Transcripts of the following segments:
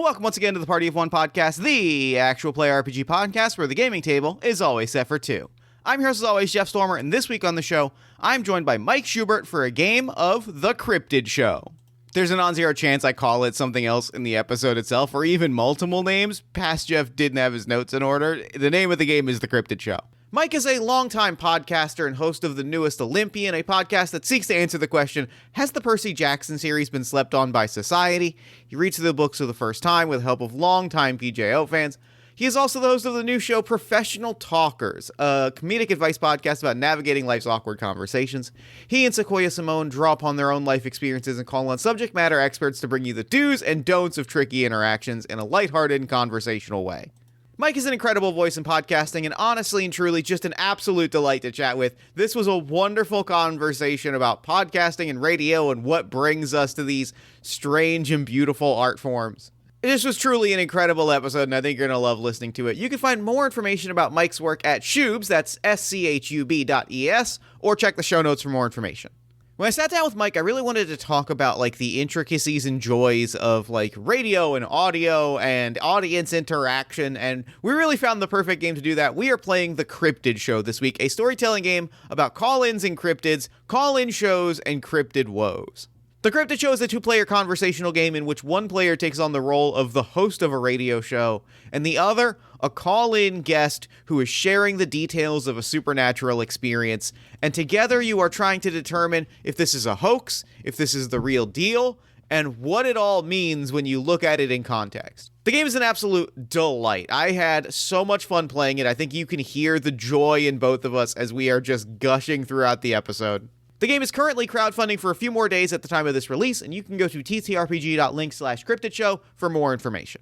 Welcome once again to the Party of One podcast, the actual play RPG podcast where the gaming table is always set for two. I'm here as always, Jeff Stormer, and this week on the show, I'm joined by Mike Schubert for a game of The Cryptid Show. There's a non-zero chance I call it something else in the episode itself, or even multiple names. Past Jeff didn't have his notes in order. The name of the game is The Cryptid Show. Mike is a longtime podcaster and host of the newest Olympian, a podcast that seeks to answer the question, has the Percy Jackson series been slept on by society? He reads through the books for the first time with the help of longtime PJO fans. He is also the host of the new show Professional Talkers, a comedic advice podcast about navigating life's awkward conversations. He and Sequoia Simone draw upon their own life experiences and call on subject matter experts to bring you the do's and don'ts of tricky interactions in a lighthearted and conversational way. Mike is an incredible voice in podcasting and honestly and truly just an absolute delight to chat with. This was a wonderful conversation about podcasting and radio and what brings us to these strange and beautiful art forms. This was truly an incredible episode, and I think you're going to love listening to it. You can find more information about Mike's work at Schubs, that's schub.es, or check the show notes for more information. When I sat down with Mike, I really wanted to talk about, the intricacies and joys of, radio and audio and audience interaction, and we really found the perfect game to do that. We are playing The Cryptid Show this week, a storytelling game about call-ins and cryptids, call-in shows, and cryptid woes. The Cryptid Show is a two-player conversational game in which one player takes on the role of the host of a radio show, and the other, a call-in guest who is sharing the details of a supernatural experience, and together you are trying to determine if this is a hoax, if this is the real deal, and what it all means when you look at it in context. The game is an absolute delight. I had so much fun playing it. I think you can hear the joy in both of us as we are just gushing throughout the episode. The game is currently crowdfunding for a few more days at the time of this release, and you can go to ttrpg.link/cryptidshow for more information.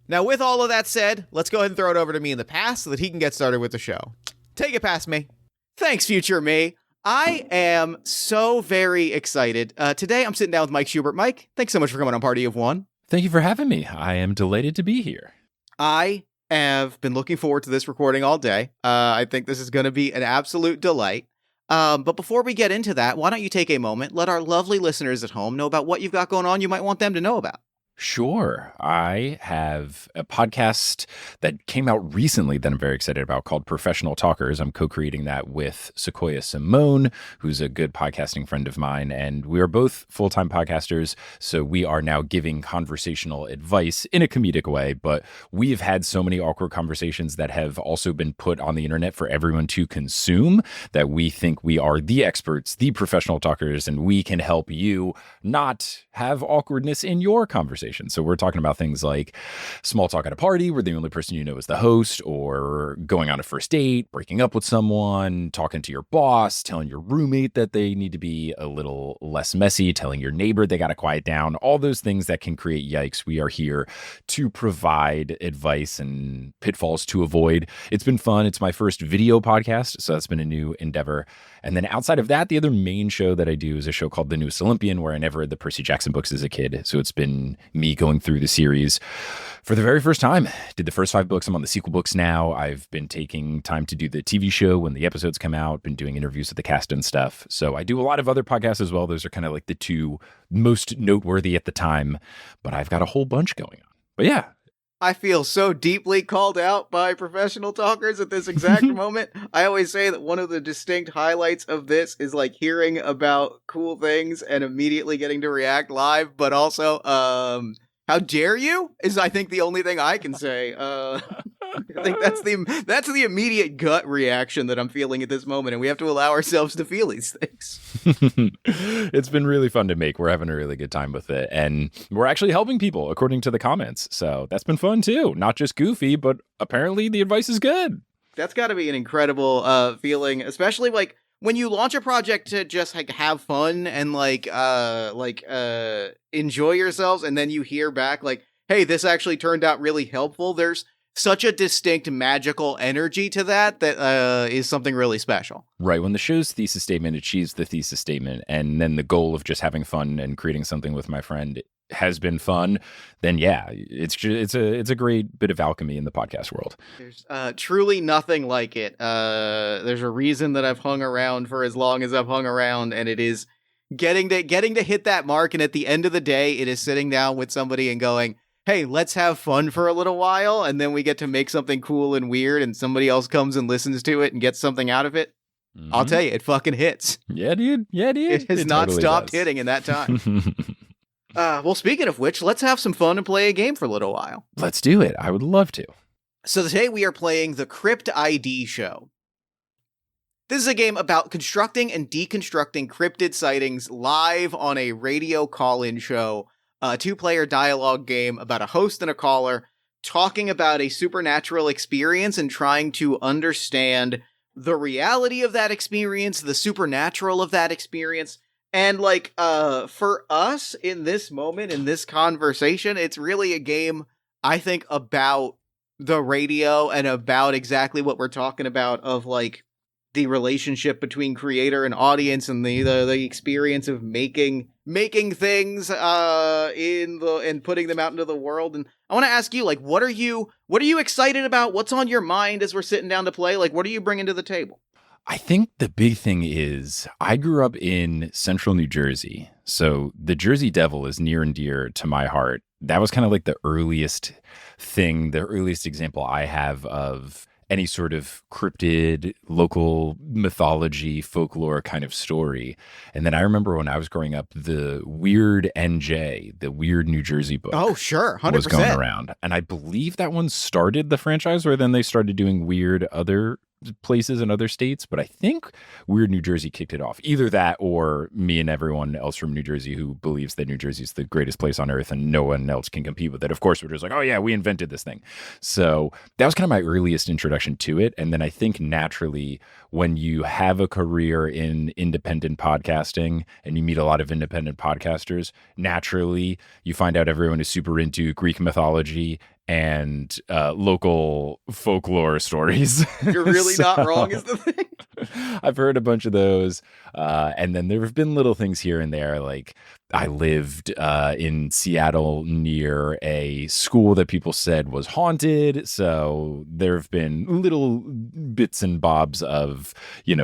Now, with all of that said, let's go ahead and throw it over to me in the past so that he can get started with the show. Take it past me. Thanks, future me. I am so very excited. Today, I'm sitting down with Mike Schubert. Mike, thanks so much for coming on Party of One. Thank you for having me. I am delighted to be here. I have been looking forward to this recording all day. I think this is going to be an absolute delight. But before we get into that, why don't you take a moment, let our lovely listeners at home know about what you've got going on you might want them to know about. Sure. I have a podcast that came out recently that I'm very excited about called Professional Talkers. I'm co-creating that with Sequoia Simone, who's a good podcasting friend of mine, and we are both full-time podcasters, so we are now giving conversational advice in a comedic way, but we've had so many awkward conversations that have also been put on the internet for everyone to consume that we think we are the experts, the professional talkers, and we can help you not have awkwardness in your conversation. So we're talking about things like small talk at a party where the only person you know is the host, or going on a first date, breaking up with someone, talking to your boss, telling your roommate that they need to be a little less messy, telling your neighbor they got to quiet down, all those things that can create yikes. We are here to provide advice and pitfalls to avoid. It's been fun. It's my first video podcast, so that's been a new endeavor. And then outside of that, the other main show that I do is a show called The Newest Olympian, where I never read the Percy Jackson books as a kid. So it's been me going through the series for the very first time. Did the first 5 books. I'm on the sequel books now. I've been taking time to do the TV show when the episodes come out, been doing interviews with the cast and stuff. So I do a lot of other podcasts as well. Those are kind of like the two most noteworthy at the time, but I've got a whole bunch going on. But yeah. I feel so deeply called out by professional talkers at this exact moment. I always say that one of the distinct highlights of this is hearing about cool things and immediately getting to react live, but also, how dare you is I think the only thing I can say. I think that's the immediate gut reaction that I'm feeling at this moment, and we have to allow ourselves to feel these things. It's been really fun to make. We're having a really good time with it, and we're actually helping people according to the comments. So that's been fun too. Not just goofy, but apparently the advice is good. That's got to be an incredible feeling, especially when you launch a project to just have fun and enjoy yourselves, and then you hear back hey, this actually turned out really helpful. There's such a distinct magical energy to that is something really special. Right. When the show's thesis statement achieves the thesis statement, and then the goal of just having fun and creating something with my friend has been fun, then yeah, it's a great bit of alchemy in the podcast world. There's truly nothing like it. There's a reason that I've hung around for as long as I've hung around, and it is getting to hit that mark, and at the end of the day, it is sitting down with somebody and going, hey, let's have fun for a little while, and then we get to make something cool and weird, and somebody else comes and listens to it and gets something out of it. Mm-hmm. I'll tell you, it fucking hits. Yeah, dude. It has not totally stopped hitting in that time. Well, speaking of which, let's have some fun and play a game for a little while. Let's do it. I would love to. So today we are playing the Cryptid show. This is a game about constructing and deconstructing cryptid sightings live on a radio call-in show. A 2-player dialogue game about a host and a caller talking about a supernatural experience and trying to understand the reality of that experience, the supernatural of that experience. And for us in this moment, in this conversation, it's really a game, I think, about the radio and about exactly what we're talking about of the relationship between creator and audience and the experience of making things and putting them out into the world. And I want to ask you, what are you excited about? What's on your mind as we're sitting down to play? What are you bringing to the table? I think the big thing is I grew up in central New Jersey. So the Jersey Devil is near and dear to my heart. That was kind of the earliest example I have of any sort of cryptid, local mythology, folklore kind of story. And then I remember when I was growing up, the Weird NJ, the Weird New Jersey book. Oh, sure. 100%. Was going around. And I believe that one started the franchise, where then they started doing weird other places in other states, but I think Weird New Jersey kicked it off. Either that or me and everyone else from New Jersey who believes that New Jersey is the greatest place on earth and no one else can compete with it. Of course, we're just oh yeah, we invented this thing. So that was kind of my earliest introduction to it. And then I think naturally, when you have a career in independent podcasting and you meet a lot of independent podcasters, naturally you find out everyone is super into Greek mythology and local folklore stories. You're really not wrong is the thing. I've heard a bunch of those. And then there have been little things here and there. I lived in Seattle near a school that people said was haunted. So there have been little bits and bobs of,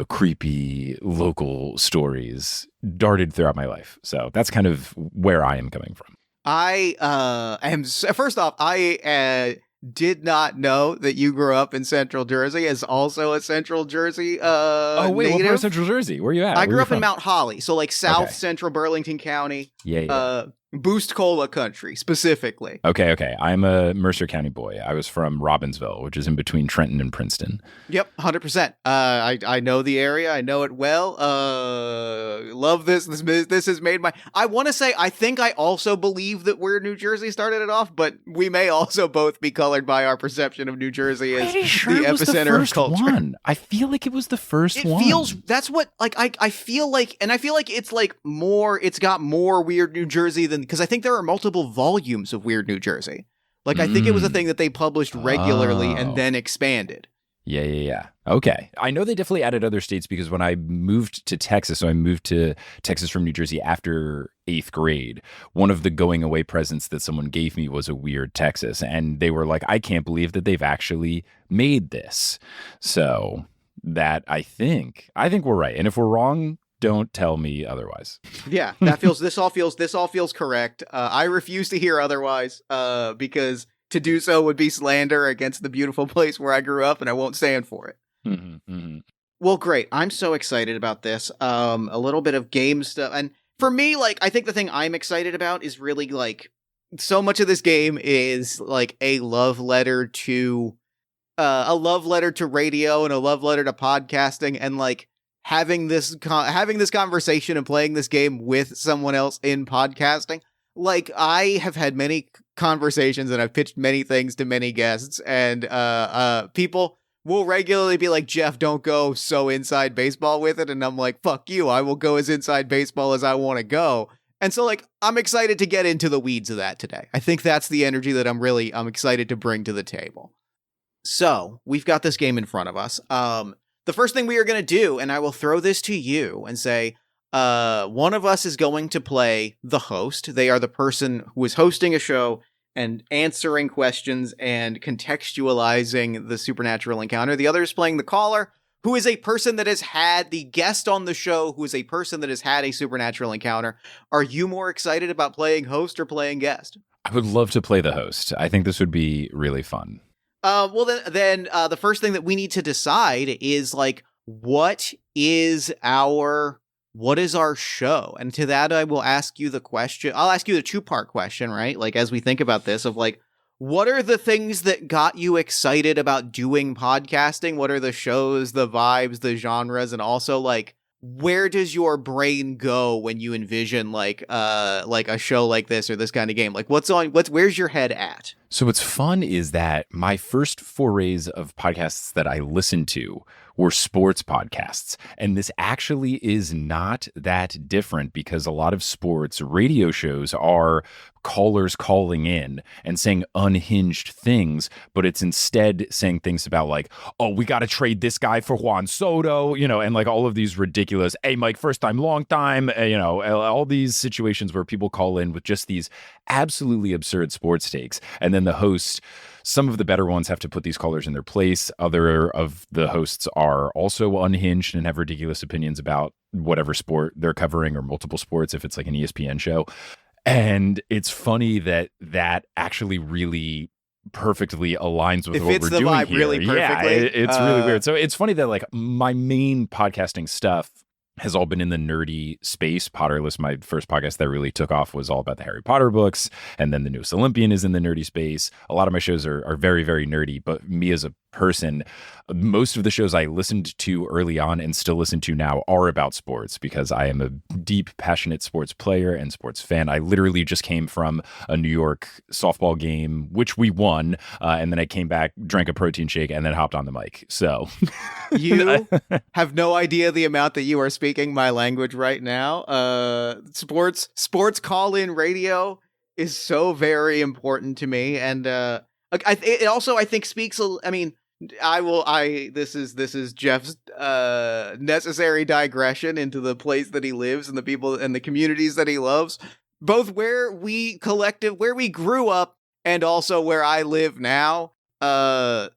creepy local stories darted throughout my life. So that's kind of where I am coming from. First off, I did not know that you grew up in Central Jersey as also a Central Jersey Oh, wait, native. What part of Central Jersey? Where are you at? I grew up in Mount Holly, so South Central Burlington County. Yeah. Boost Cola country, specifically. Okay. I'm a Mercer County boy. I was from Robbinsville, which is in between Trenton and Princeton. Yep, 100%. I know the area. I know it well. Love this. This has made my... I want to say, I think I also believe that Weird New Jersey started it off, but we may also both be colored by our perception of New Jersey as the epicenter of culture. One. I feel like it was the first one. It feels... That's what... I feel like... And I feel like it's more... It's got more Weird New Jersey than... Because I think there are multiple volumes of Weird New Jersey. I think it was a thing that they published regularly and then expanded. Yeah. Okay. I know they definitely added other states because when I moved to Texas, so I moved to Texas from New Jersey after 8th grade, one of the going away presents that someone gave me was a Weird Texas. And they were like, I can't believe that they've actually made this. So that I think we're right. And if we're wrong, don't tell me otherwise. Yeah, this all feels correct. I refuse to hear otherwise, because to do so would be slander against the beautiful place where I grew up, and I won't stand for it. Mm-hmm. Well, great. I'm so excited about this. A little bit of game stuff. And for me, I think the thing I'm excited about is really, so much of this game is, a love letter to radio and a love letter to podcasting, and, having this conversation and playing this game with someone else in podcasting. I have had many conversations and I've pitched many things to many guests, and people will regularly be like, Jeff, don't go so inside baseball with it. And I'm like, fuck you. I will go as inside baseball as I want to go. And so I'm excited to get into the weeds of that today. I think that's the energy that I'm excited to bring to the table. So we've got this game in front of us. The first thing we are going to do, and I will throw this to you and say, one of us is going to play the host. They are the person who is hosting a show and answering questions and contextualizing the supernatural encounter. The other is playing the caller, who is a person that has had the guest on the show, who is a person that has had a supernatural encounter. Are you more excited about playing host or playing guest? I would love to play the host. I think this would be really fun. Well, then the first thing that we need to decide is like, what is our show? And to that, I will ask you the question. I'll ask you the 2-part question, right? Like, as we think about this, of like, what are the things that got you excited about doing podcasting? What are the shows, the vibes, the genres, and also like, where does your brain go when you envision like a show like this or this kind of game? Like, where's your head at? So what's fun is that my first forays of podcasts that I listened to were sports podcasts. And this actually is not that different, because a lot of sports radio shows are callers calling in and saying unhinged things, but it's instead saying things about like, oh, we got to trade this guy for Juan Soto, and like all of these ridiculous, hey, Mike, first time, long time, all these situations where people call in with just these absolutely absurd sports takes. And then the host, some of the better ones have to put these callers in their place. Other of the hosts are also unhinged and have ridiculous opinions about whatever sport they're covering, or multiple sports if it's like an ESPN show. And it's funny that actually really perfectly aligns with what we're doing vibe here. Really perfectly. Yeah, it's really weird. So it's funny that like my main podcasting stuff has all been in the nerdy space. Potterless, my first podcast that really took off, was all about the Harry Potter books. And then the newest Olympian is in the nerdy space. A lot of my shows are very, very nerdy, but me as a person, most of the shows I listened to early on and still listen to now are about sports, because I am a deep, passionate sports player and sports fan. I literally just came from a New York softball game, which we won. And then I came back, drank a protein shake, and then hopped on the mic. So you have no idea the amount that you are speaking my language right now. Sports call-in radio is so very important to me. And it also, I think, speaks, I mean, this is Jeff's necessary digression into the place that he lives and the people and the communities that he loves, both where we grew up and also where I live now. The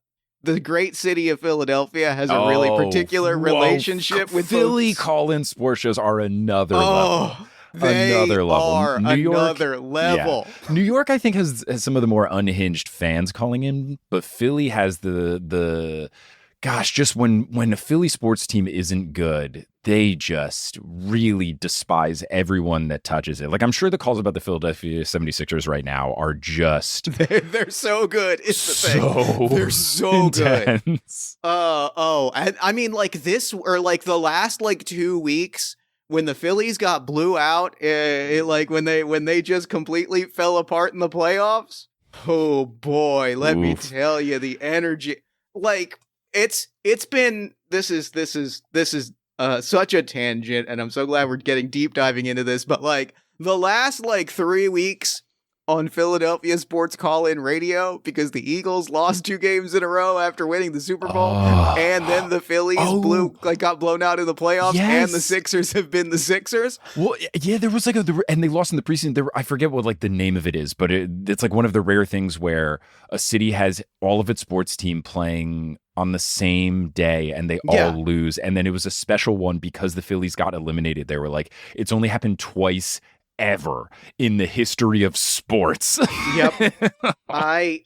great city of Philadelphia has a really particular relationship with Philly. Call-in sports shows are another level. They another level. are New York, another level. Yeah. New York, I think, has some of the more unhinged fans calling in, but Philly has the gosh, just when a Philly sports team isn't good, they just really despise everyone that touches it. Like, I'm sure the calls about the Philadelphia 76ers right now are just they're so good. It's the thing. They're so intense. Good. I mean, like this, or like the last like 2 weeks, when the Phillies got blew out, like when they just completely fell apart in the playoffs. Oh boy, let me tell you, the energy. Like, it's been, this is such a tangent, and I'm so glad we're getting deep diving into this. But like the last like 3 weeks on Philadelphia sports call-in radio, because the Eagles lost 2 games in a row after winning the Super Bowl, and then the Phillies got blown out in the playoffs, and the Sixers have been the Sixers. Well, yeah, there was like and they lost in the preseason. I forget what like the name of it is, but it's like one of the rare things where a city has all of its sports team playing on the same day and they all lose. And then it was a special one because the Phillies got eliminated. They were like, it's only happened twice ever in the history of sports. Yep. The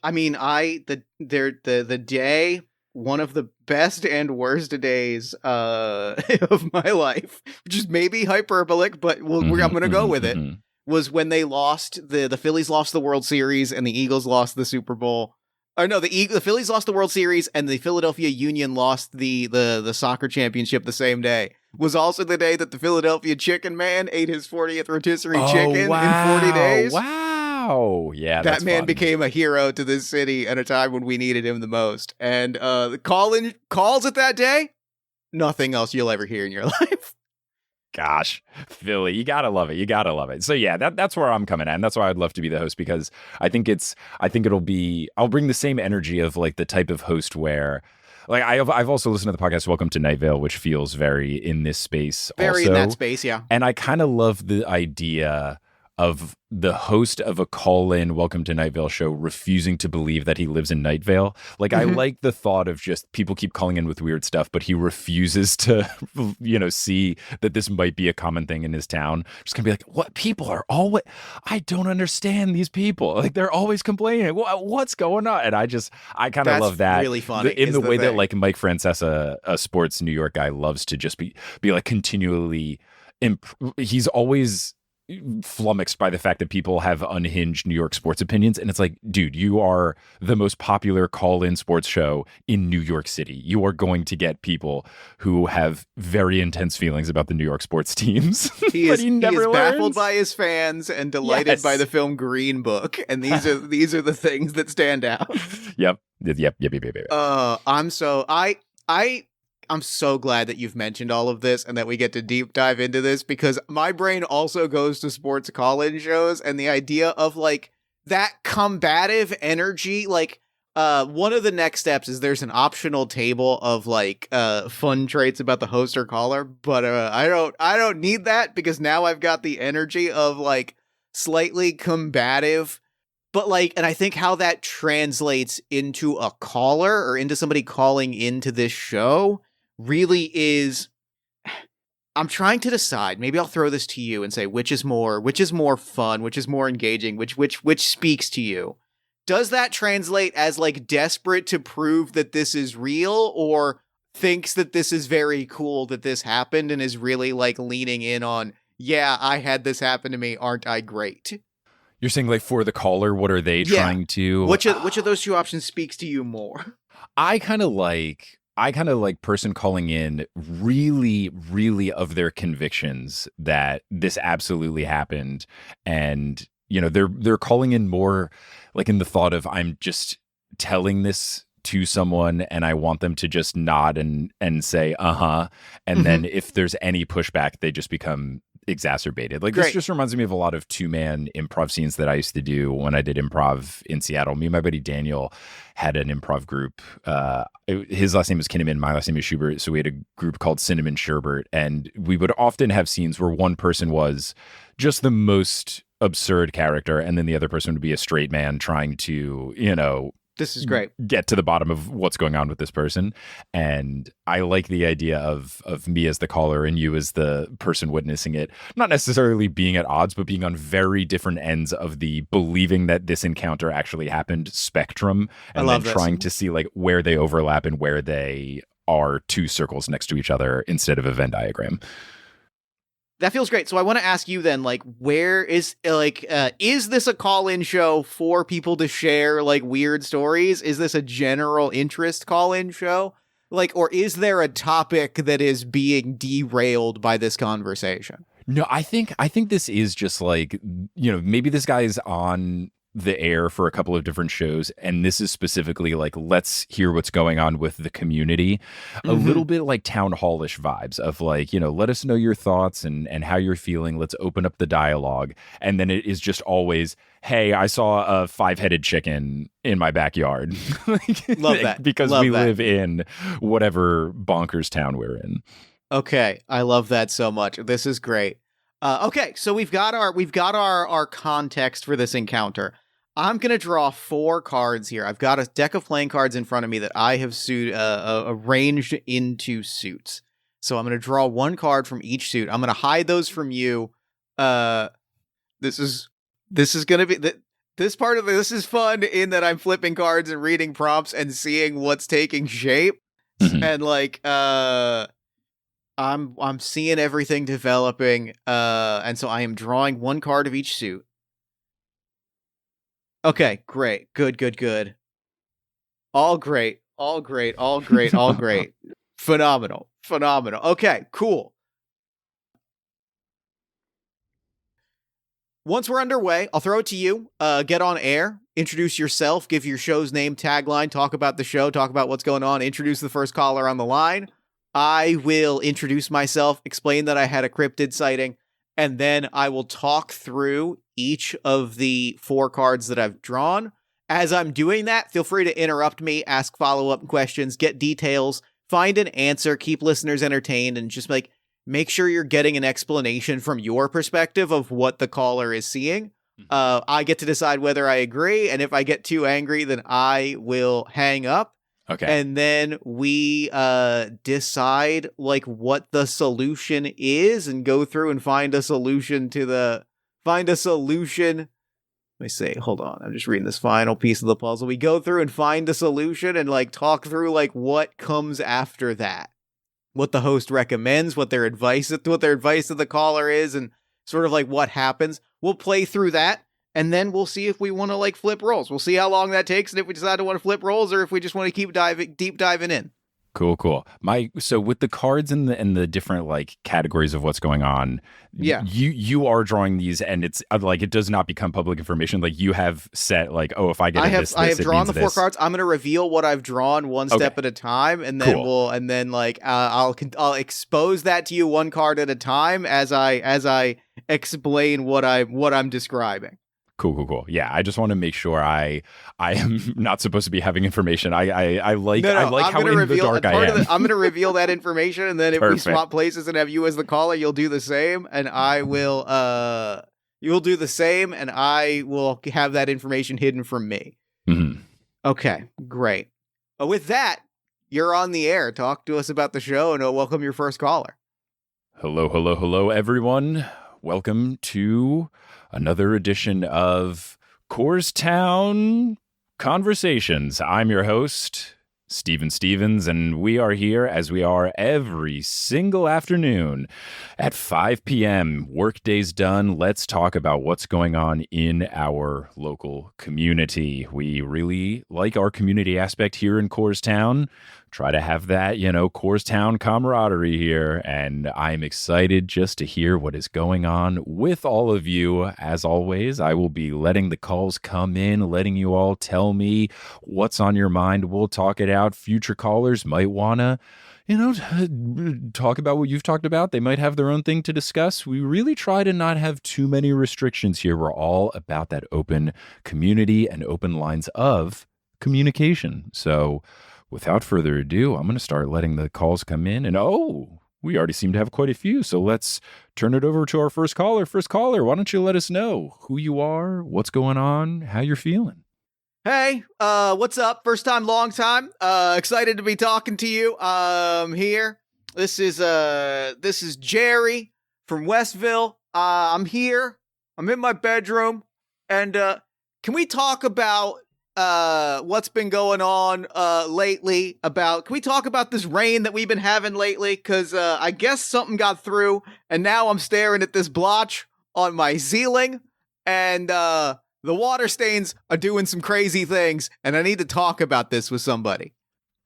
day, one of the best and worst days of my life, which is maybe hyperbolic, but I'm going to go with it, was when they lost, the Phillies lost the World Series and the Eagles lost the Super Bowl. Or no, the Phillies lost the World Series and the Philadelphia Union lost the soccer championship the same day. Was also the day that the Philadelphia Chicken Man ate his 40th rotisserie chicken in 40 days. Wow. Yeah, that man became a hero to this city at a time when we needed him the most. And the calls at that day, nothing else you'll ever hear in your life. Gosh, Philly, you gotta love it. You gotta love it. So yeah, that's where I'm coming at, and that's why I'd love to be the host, because I think I'll bring the same energy of like the type of host where, like, I've also listened to the podcast Welcome to Night Vale, which feels very in this space, very also in that space, yeah. And I kind of love the idea of the host of a call-in Welcome to Night Vale show refusing to believe that he lives in Night Vale. Like, I like the thought of just people keep calling in with weird stuff, but he refuses to, see that this might be a common thing in his town. Just gonna be like, what? People are always, I don't understand these people. Like, they're always complaining. What's going on? And I kind of love that. Really funny. In the way that, like, Mike Francesa, a sports New York guy, loves to just be like continually, he's always flummoxed by the fact that people have unhinged New York sports opinions. And it's like, dude, you are the most popular call-in sports show in New York City. You are going to get people who have very intense feelings about the New York sports teams. He is baffled by his fans and delighted by the film Green Book. And these are the things that stand out. Yep. I'm so glad that you've mentioned all of this and that we get to deep dive into this, because my brain also goes to sports call-in shows and the idea of, like, that combative energy. Like, one of the next steps is there's an optional table of, like, fun traits about the host or caller, but I don't need that, because now I've got the energy of, like, slightly combative. But, like, and I think how that translates into a caller or into somebody calling into this show really is, I'm trying to decide. Maybe I'll throw this to you and say, which is more fun, which is more engaging, which speaks to you. Does that translate as, like, desperate to prove that this is real, or thinks that this is very cool that this happened and is really, like, leaning in on, yeah, I had this happen to me, aren't I great? You're saying, like, for the caller, what are they trying to? Which of those two options speaks to you more? I kind of like person calling in really, really of their convictions that this absolutely happened. And, they're calling in more like in the thought of, I'm just telling this to someone and I want them to just nod and say, uh-huh. And then if there's any pushback, they just become exacerbated. Like, this just reminds me of a lot of two-man improv scenes that I used to do when I did improv in Seattle. Me and my buddy Daniel had an improv group. His last name was Kinnaman, my last name is Schubert. So we had a group called Cinnamon Sherbert, and we would often have scenes where one person was just the most absurd character, and then the other person would be a straight man trying to, this is great, get to the bottom of what's going on with this person. And I like the idea of me as the caller and you as the person witnessing it, not necessarily being at odds, but being on very different ends of the believing that this encounter actually happened spectrum, and then trying to see, like, where they overlap and where they are two circles next to each other instead of a Venn diagram. That feels great. So I want to ask you then, like, where is, like, is this a call-in show for people to share, like, weird stories? Is this a general interest call-in show? Like, or is there a topic that is being derailed by this conversation? No, I think this is just like, maybe this guy is on the air for a couple of different shows, and this is specifically like, let's hear what's going on with the community. A little bit like town hallish vibes of, like, let us know your thoughts and how you're feeling. Let's open up the dialogue. And then it is just always, hey, I saw a 5-headed chicken in my backyard. Love that. Because we live in whatever bonkers town we're in. Okay, I love that so much. This is great. Okay, so we've got our context for this encounter. I'm going to draw 4 cards here. I've got a deck of playing cards in front of me that I have arranged into suits. So I'm going to draw 1 card from each suit. I'm going to hide those from you. This is going to be this is fun in that I'm flipping cards and reading prompts and seeing what's taking shape. And, like, I'm seeing everything developing, and so I am drawing 1 card of each suit. Okay, great. Good. All great. Phenomenal. Okay, cool. Once we're underway, I'll throw it to you. Get on air, introduce yourself, give your show's name, tagline, talk about the show, talk about what's going on, introduce the first caller on the line. I will introduce myself, explain that I had a cryptid sighting, and then I will talk through each of the 4 cards that I've drawn. As I'm doing that, feel free to interrupt me, ask follow-up questions, get details, find an answer, keep listeners entertained, and just, like, make sure you're getting an explanation from your perspective of what the caller is seeing. I get to decide whether I agree, and if I get too angry, then I will hang up. Okay. And then we decide like what the solution is and go through and find a solution. Let me see. Hold on. I'm just reading this final piece of the puzzle. We go through and find a solution and like talk through like what comes after that. What the host recommends, what their advice to the caller is, and sort of like what happens. We'll play through that, and then we'll see if we want to like flip roles. We'll see how long that takes, and if we decide to want to flip roles, or if we just want to keep deep diving in. Cool. So with the cards and the different like categories of what's going on, you are drawing these, and it's like it does not become public information. Like you have set like, oh, if I get I have drawn the 4 cards. I'm going to reveal what I've drawn one step at a time, and then I'll expose that to you one card at a time as I explain what I'm describing. Cool. Yeah, I just want to make sure I am not supposed to be having information. I like how in the dark I am. I'm going to reveal that information, and then if we swap places and have you as the caller, you'll do the same, and I will. You'll do the same, and I will have that information hidden from me. Mm-hmm. Okay, great. With that, you're on the air. Talk to us about the show, and welcome your first caller. Hello, everyone. Welcome to another edition of Coorstown Conversations. I'm your host, Steven Stevens, and we are here as we are every single afternoon at 5 p.m. Workday's done. Let's talk about what's going on in our local community. We really like our community aspect here in Coorstown. Try to have that, Coorstown camaraderie here, and I'm excited just to hear what is going on with all of you. As always, I will be letting the calls come in, letting you all tell me what's on your mind. We'll talk it out. Future callers might want to, talk about what you've talked about. They might have their own thing to discuss. We really try to not have too many restrictions here. We're all about that open community and open lines of communication. So without further ado, I'm going to start letting the calls come in. And we already seem to have quite a few. So let's turn it over to our first caller. First caller, why don't you let us know who you are, what's going on, how you're feeling? Hey, what's up? First time, long time. Excited to be talking to you. Here. This is Jerry from Westville. I'm here. I'm in my bedroom. And can we talk about what's been going on lately? Can we talk about this rain that we've been having lately? Because I guess something got through, and now I'm staring at this blotch on my ceiling, and the water stains are doing some crazy things, and I need to talk about this with somebody.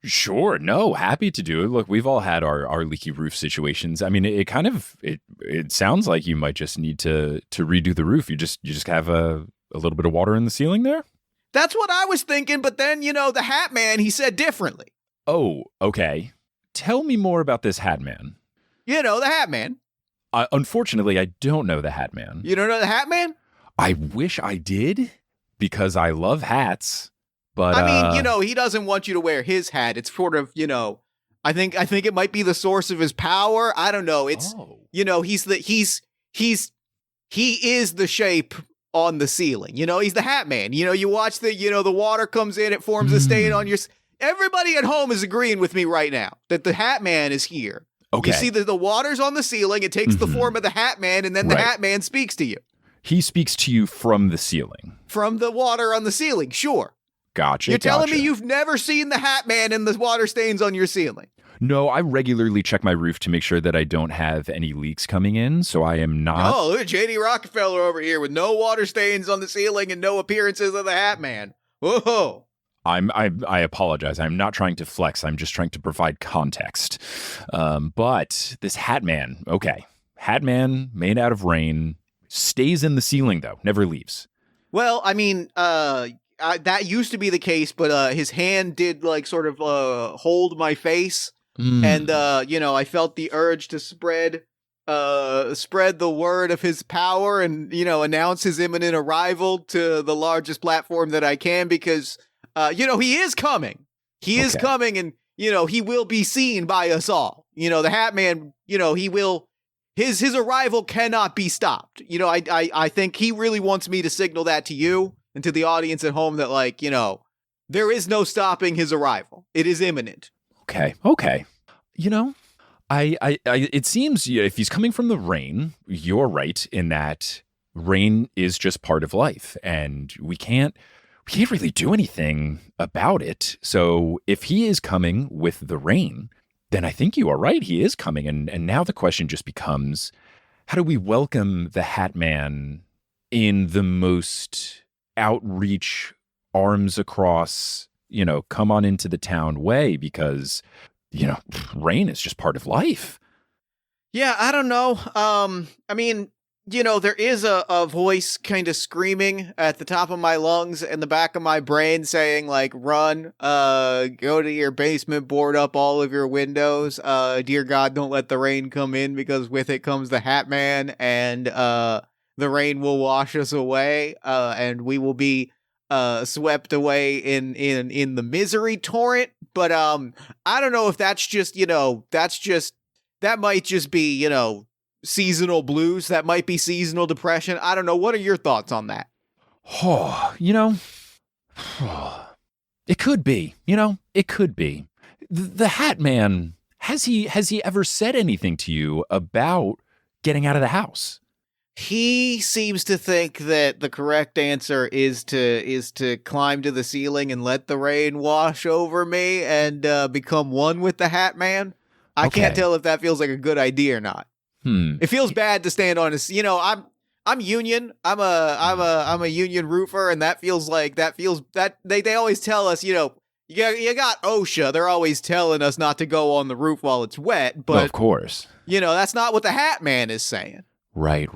Sure. No, happy to do it. Look, we've all had our leaky roof situations. I mean, it sounds like you might just need to redo the roof. You just have a little bit of water in the ceiling there? That's what I was thinking, but then, the Hat Man, he said differently. Oh, okay. Tell me more about this Hat Man. The Hat Man. Unfortunately, I don't know the Hat Man. You don't know the Hat Man? I wish I did, because I love hats, but I mean, he doesn't want you to wear his hat. It's sort of, I think it might be the source of his power. I don't know. It's, he is the shape on the ceiling. He's the Hat Man. You watch the water comes in, it forms a stain on your... Everybody at home is agreeing with me right now that the Hat Man is here. Okay. You see the water's on the ceiling, it takes the form of the Hat Man, and then the Hat Man speaks to you. He speaks to you from the ceiling. From the water on the ceiling, sure. Gotcha. You're telling me you've never seen the Hat Man and the water stains on your ceiling? No, I regularly check my roof to make sure that I don't have any leaks coming in, so I am not... Oh, look at J.D. Rockefeller over here with no water stains on the ceiling and no appearances of the Hat Man. Whoa. I apologize. I'm not trying to flex. I'm just trying to provide context. But this Hat Man, okay. Hat Man, made out of rain, stays in the ceiling, though. Never leaves. Well, I mean, that used to be the case, but his hand did, sort of hold my face. And, I felt the urge to spread the word of his power and, announce his imminent arrival to the largest platform that I can because, he is coming. He is coming and, he will be seen by us all. The Hat Man, he will his arrival cannot be stopped. You know, I think he really wants me to signal that to you and to the audience at home that, like, you know, there is no stopping his arrival. It is imminent. Okay. You know, it seems if he's coming from the rain, you're right in that rain is just part of life, and we can't really do anything about it. So if he is coming with the rain, then I think you are right. He is coming. And now the question just becomes, how do we welcome the Hat Man in the most outreach, arms across, you know, come on into the town way? Because, you know, rain is just part of life. Yeah, I don't know. I mean, you know, there is a voice kind of screaming at the top of my lungs and the back of my brain saying, like, run, go to your basement, board up all of your windows. Dear God, don't let the rain come in, because with it comes the Hat Man, and the rain will wash us away, and we will be swept away in the misery torrent. But I don't know if that's just, you know, that might just be, you know, seasonal blues. That might be seasonal depression. I don't know. What are your thoughts on that? Oh, you know, it could be, you know, it could be. The Hat Man, has he ever said anything to you about getting out of the house? He seems to think that the correct answer is to climb to the ceiling and let the rain wash over me and become one with the Hat Man. I can't tell if that feels like a good idea or not. It feels bad to stand on his, you know, I'm union. I'm a union roofer, and that feels that they always tell us, you know, you got OSHA. They're always telling us not to go on the roof while it's wet, but of course, you know, that's not what the Hat Man is saying. Right.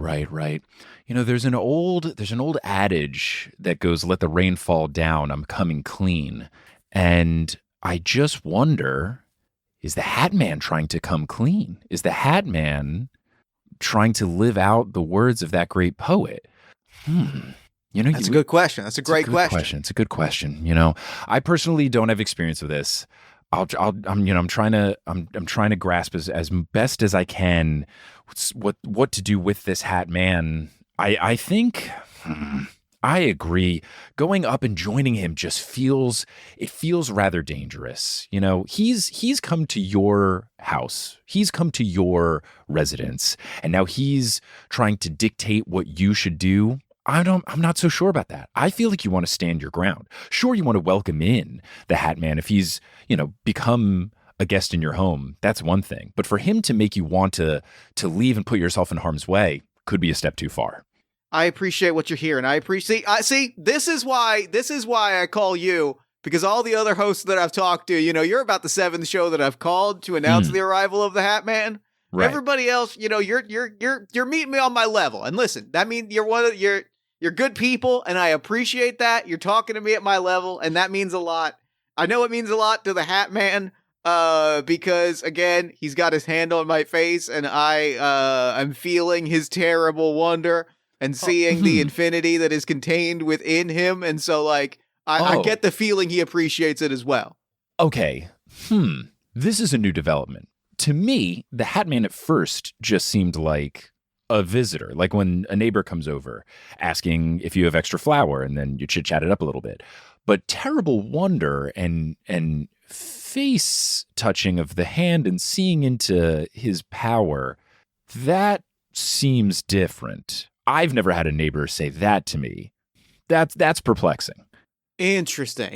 You know, there's an old adage that goes, let the rain fall down, I'm coming clean. And I just wonder, is the Hat Man trying to come clean? Is the Hat Man trying to live out the words of that great poet? You know, that's a good question. That's a great question. It's a good question. You know, I personally don't have experience with this. I'm trying to grasp as best as I can what to do with this Hat Man. I think I agree. Going up and joining him just feels rather dangerous. You know, he's come to your house. He's come to your residence, and now he's trying to dictate what you should do. I'm not so sure about that. I feel like you want to stand your ground. Sure, you want to welcome in the Hat Man if he's, you know, become a guest in your home. That's one thing. But for him to make you want to leave and put yourself in harm's way could be a step too far. I appreciate what you're hearing. I appreciate. See, this is why I call you, because all the other hosts that I've talked to, you know, you're about the 7th show that I've called to announce the arrival of the Hat Man. Right. Everybody else, you know, you're meeting me on my level. And listen, that means you're good people, and I appreciate that. You're talking to me at my level, and that means a lot. I know it means a lot to the Hat Man, because again, he's got his hand on my face, and I'm feeling his terrible wonder and seeing the infinity that is contained within him. And so, like, I get the feeling he appreciates it as well. Okay. This is a new development. To me, the Hat Man at first just seemed like a visitor, like when a neighbor comes over asking if you have extra flour, and then you chit-chat it up a little bit. But terrible wonder and face touching of the hand and seeing into his power, that seems different. I've never had a neighbor say that to me. That's perplexing. Interesting.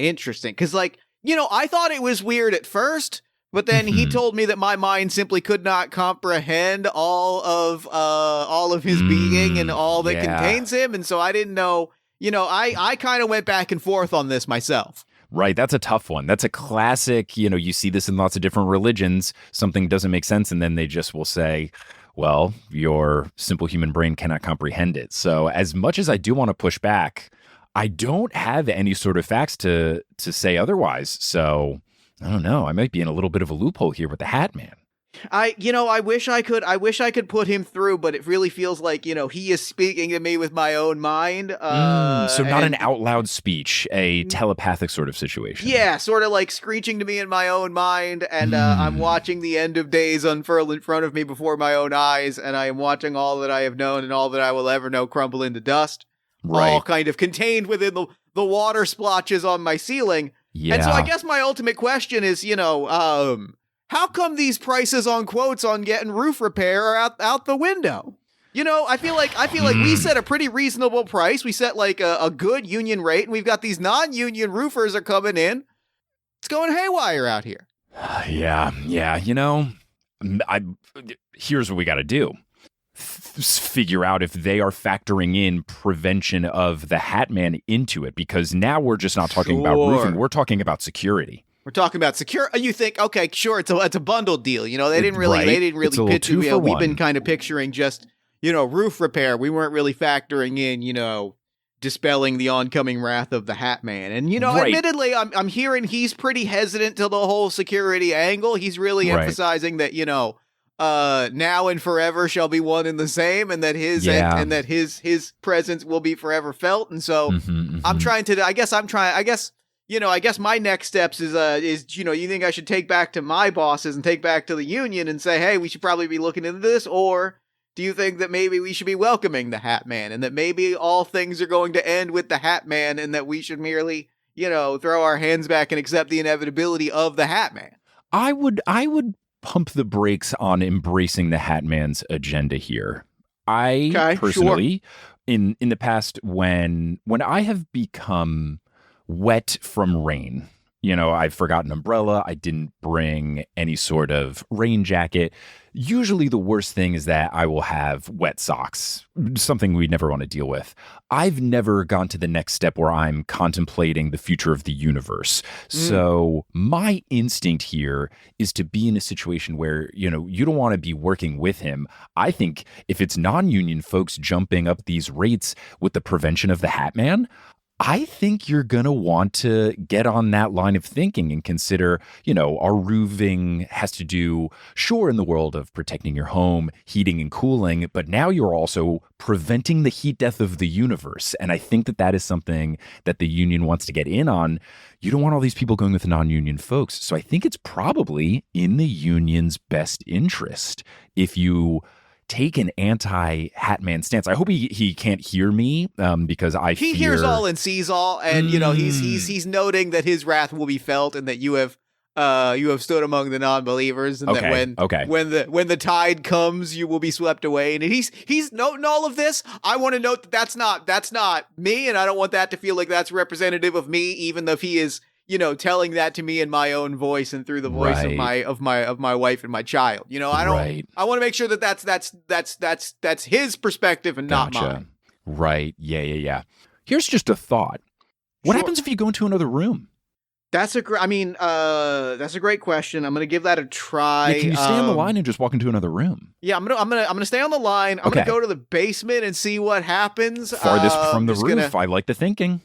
Because, like, you know, I thought it was weird at first, but then he told me that my mind simply could not comprehend all of his being and all that contains him. And so I didn't know, you know, I kind of went back and forth on this myself. Right. That's a tough one. That's a classic, you know, you see this in lots of different religions. Something doesn't make sense, and then they just will say, well, your simple human brain cannot comprehend it. So as much as I do want to push back, I don't have any sort of facts to say otherwise. So I don't know. I might be in a little bit of a loophole here with the Hat Man. I wish I could put him through, but it really feels like, he is speaking to me with my own mind. So not an and out loud speech, a telepathic sort of situation. Yeah, sort of like screeching to me in my own mind, and I'm watching the end of days unfurl in front of me before my own eyes, and I am watching all that I have known and all that I will ever know crumble into dust, all kind of contained within the water splotches on my ceiling. Yeah. And so I guess my ultimate question is, how come these prices on quotes on getting roof repair are out the window? I feel like we set a pretty reasonable price. We set like a good union rate, and we've got these non-union roofers are coming in. It's going haywire out here. Yeah. Here's what we got to do. Figure out if they are factoring in prevention of the Hat Man into it, because now we're just not talking about roofing. We're talking about security. We're talking about you think, okay, sure, it's a bundled deal. They didn't really pitch it. We've been kind of picturing just, roof repair. We weren't really factoring in, dispelling the oncoming wrath of the Hat Man. And, admittedly, I'm hearing he's pretty hesitant to the whole security angle. He's really emphasizing that, now and forever shall be one and the same, and that his presence will be forever felt. And so I'm trying to, I guess my next steps is you think I should take back to my bosses and take back to the union and say, hey, we should probably be looking into this? Or do you think that maybe we should be welcoming the Hat Man, and that maybe all things are going to end with the Hat Man, and that we should merely, throw our hands back and accept the inevitability of the Hat Man? I would pump the brakes on embracing the Hat Man's agenda here. Personally, in the past, when I have become wet from rain, I've forgotten an umbrella, I didn't bring any sort of rain jacket. Usually the worst thing is that I will have wet socks, something we never want to deal with. I've never gone to the next step where I'm contemplating the future of the universe. So my instinct here is to be in a situation where, you don't want to be working with him. I think if it's non-union folks jumping up these rates with the prevention of the Hat Man, I think you're going to want to get on that line of thinking and consider, our roofing has to do, sure, in the world of protecting your home, heating and cooling, but now you're also preventing the heat death of the universe. And I think that is something that the union wants to get in on. You don't want all these people going with non-union folks. So I think it's probably in the union's best interest if you take an anti-Hat Man stance. I hope he can't hear me because he hears all and sees all, and he's noting that his wrath will be felt, and that you have stood among the non-believers, and that when the tide comes, you will be swept away. And he's noting all of this. I want to note that that's not me, and I don't want that to feel like that's representative of me, even though if he is telling that to me in my own voice and through the voice of my wife and my child. I want to make sure that that's his perspective and not mine. Right. Yeah. Here's just a thought. What happens if you go into another room? That's a great question. I'm gonna give that a try. Yeah, can you stay on the line and just walk into another room? Yeah, I'm gonna stay on the line. I'm gonna go to the basement and see what happens. Farthest from the roof. I like the thinking.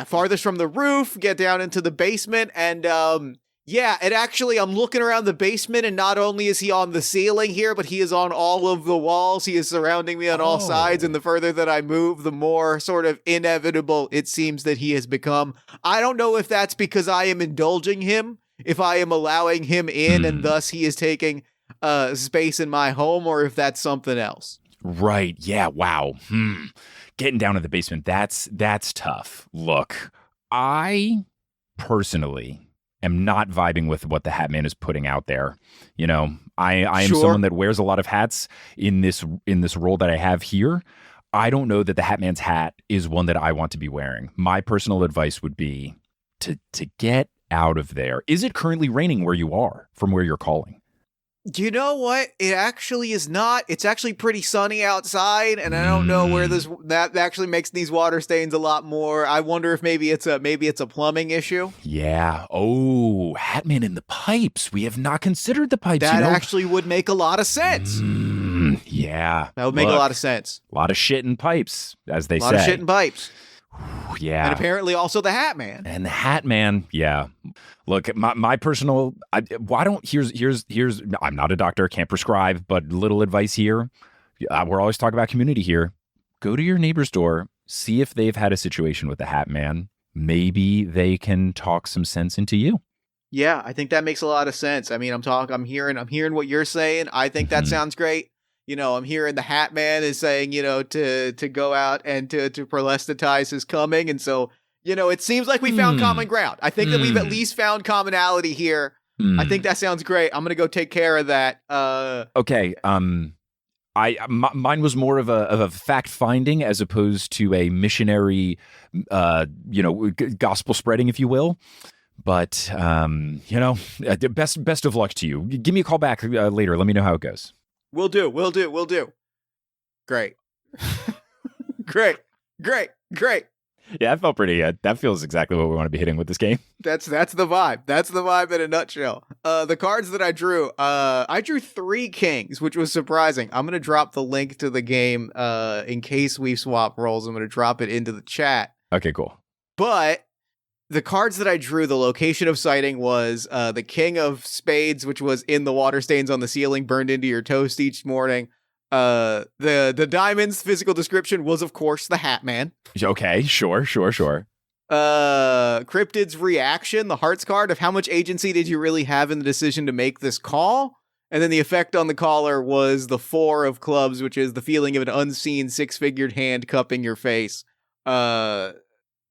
Farthest from the roof. Get down into the basement, and I'm looking around the basement, and not only is he on the ceiling here, but he is on all of the walls. He is surrounding me on all sides, and the further that I move, the more sort of inevitable it seems that he has become. I don't know if that's because I am indulging him, if I am allowing him in, and thus he is taking space in my home, or if that's something else. Right. Yeah. Wow. Getting down to the basement, that's tough. Look, I personally am not vibing with what the Hat Man is putting out there. I am someone that wears a lot of hats in this role that I have here. I don't know that the Hat Man's hat is one that I want to be wearing. My personal advice would be to get out of there. Is it currently raining where you are, from where you're calling? Do you know what? It actually is not. It's actually pretty sunny outside, and I don't know where that actually makes these water stains a lot more. I wonder if maybe it's a plumbing issue. Yeah. Oh, Hat Man in the pipes. We have not considered the pipes. That actually would make a lot of sense. Yeah. That would make a lot of sense. A lot of shit in pipes, as they say. A lot of shit in pipes. Yeah. And apparently also the Hat Man. And the Hat Man, yeah. Look, my personal, here's, I'm not a doctor, can't prescribe, but little advice here. We're always talking about community here. Go to your neighbor's door, see if they've had a situation with the Hat Man. Maybe they can talk some sense into you. Yeah, I think that makes a lot of sense. I mean, I'm hearing what you're saying. I think that sounds great. I'm hearing the Hat Man is saying, to go out and to proselytize his coming. And so, it seems like we found common ground. I think that we've at least found commonality here. I think that sounds great. I'm going to go take care of that. Okay. Mine was more of a fact finding as opposed to a missionary, gospel spreading, if you will. But, best of luck to you. Give me a call back later. Let me know how it goes. Will do. Great. Great. Yeah, that felt pretty good. That feels exactly what we want to be hitting with this game. That's the vibe. That's the vibe in a nutshell. The cards that I drew 3 kings, which was surprising. I'm going to drop the link to the game in case we swap roles. I'm going to drop it into the chat. Okay, cool. But the cards that I drew, the location of sighting was the King of Spades, which was in the water stains on the ceiling, burned into your toast each morning. The diamonds physical description was, of course, the Hat Man. Okay, sure. Cryptid's reaction, the hearts card of how much agency did you really have in the decision to make this call? And then the effect on the caller was the 4 of clubs, which is the feeling of an unseen 6-figured hand cupping your face.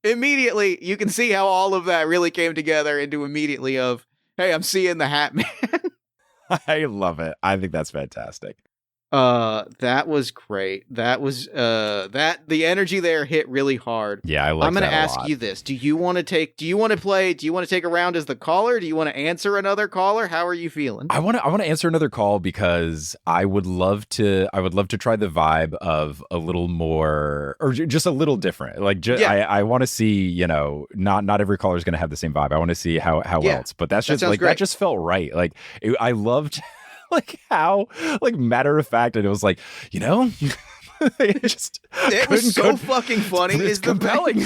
Immediately, you can see how all of that really came together into immediately of, hey, I'm seeing the Hat Man. I love it. I think that's fantastic. That was great. That was the energy there hit really hard. Yeah, I like that. I'm going to ask you this. Do you want to take a round as the caller? Do you want to answer another caller? How are you feeling? I want to answer another call because I would love to try the vibe of a little more or just a little different. Like I want to see, not every caller is going to have the same vibe. I want to see how else. But that's just that just felt right. Like I loved like how matter of fact, and it was like, it was so fucking funny. It's compelling.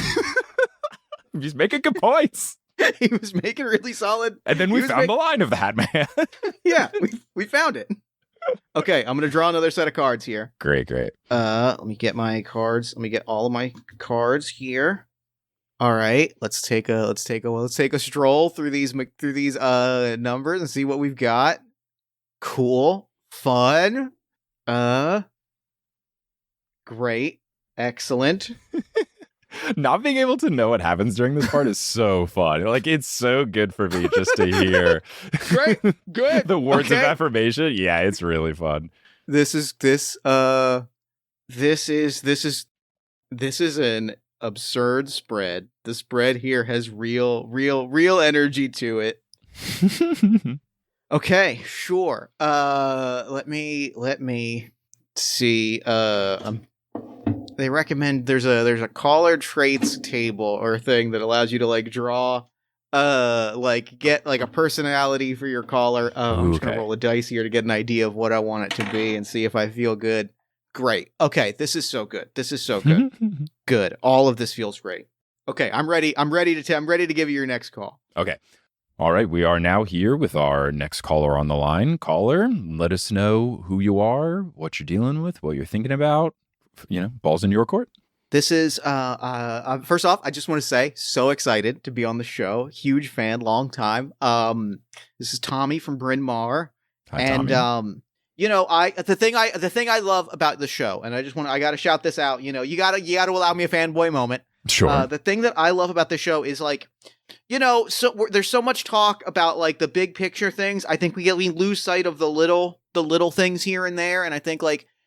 He's making good points. He was making really solid. And then we found the line of the Hat Man. Yeah, we found it. Okay, I'm gonna draw another set of cards here. Great. Let me get my cards. Let me get all of my cards here. All right, let's take a stroll through these numbers and see what we've got. Cool. Fun. Great. Excellent. Not being able to know what happens during this part is so fun. Like, it's so good for me just to hear great. Good. the words of affirmation. Yeah, it's really fun. This is an absurd spread. The spread here has real energy to it. Okay, sure. Let me see. They recommend there's a caller traits table or thing that allows you to draw get a personality for your caller. I'm just gonna roll a dice here to get an idea of what I want it to be and see if I feel good. Great. Okay, this is so good. Good. All of this feels great. Okay, I'm ready. I'm ready to give you your next call. Okay. All right, we are now here with our next caller on the line. Caller, let us know who you are, what you're dealing with, what you're thinking about. Ball's in your court. This is, first off, I just want to say, so excited to be on the show. Huge fan, long time. This is Tommy from Bryn Mawr. Hi, Tommy. The thing I love about the show, and I got to shout this out. You got to allow me a fanboy moment. Sure. The thing that I love about the show is there's so much talk about the big picture things. I think we lose sight of the little things here and there, and I think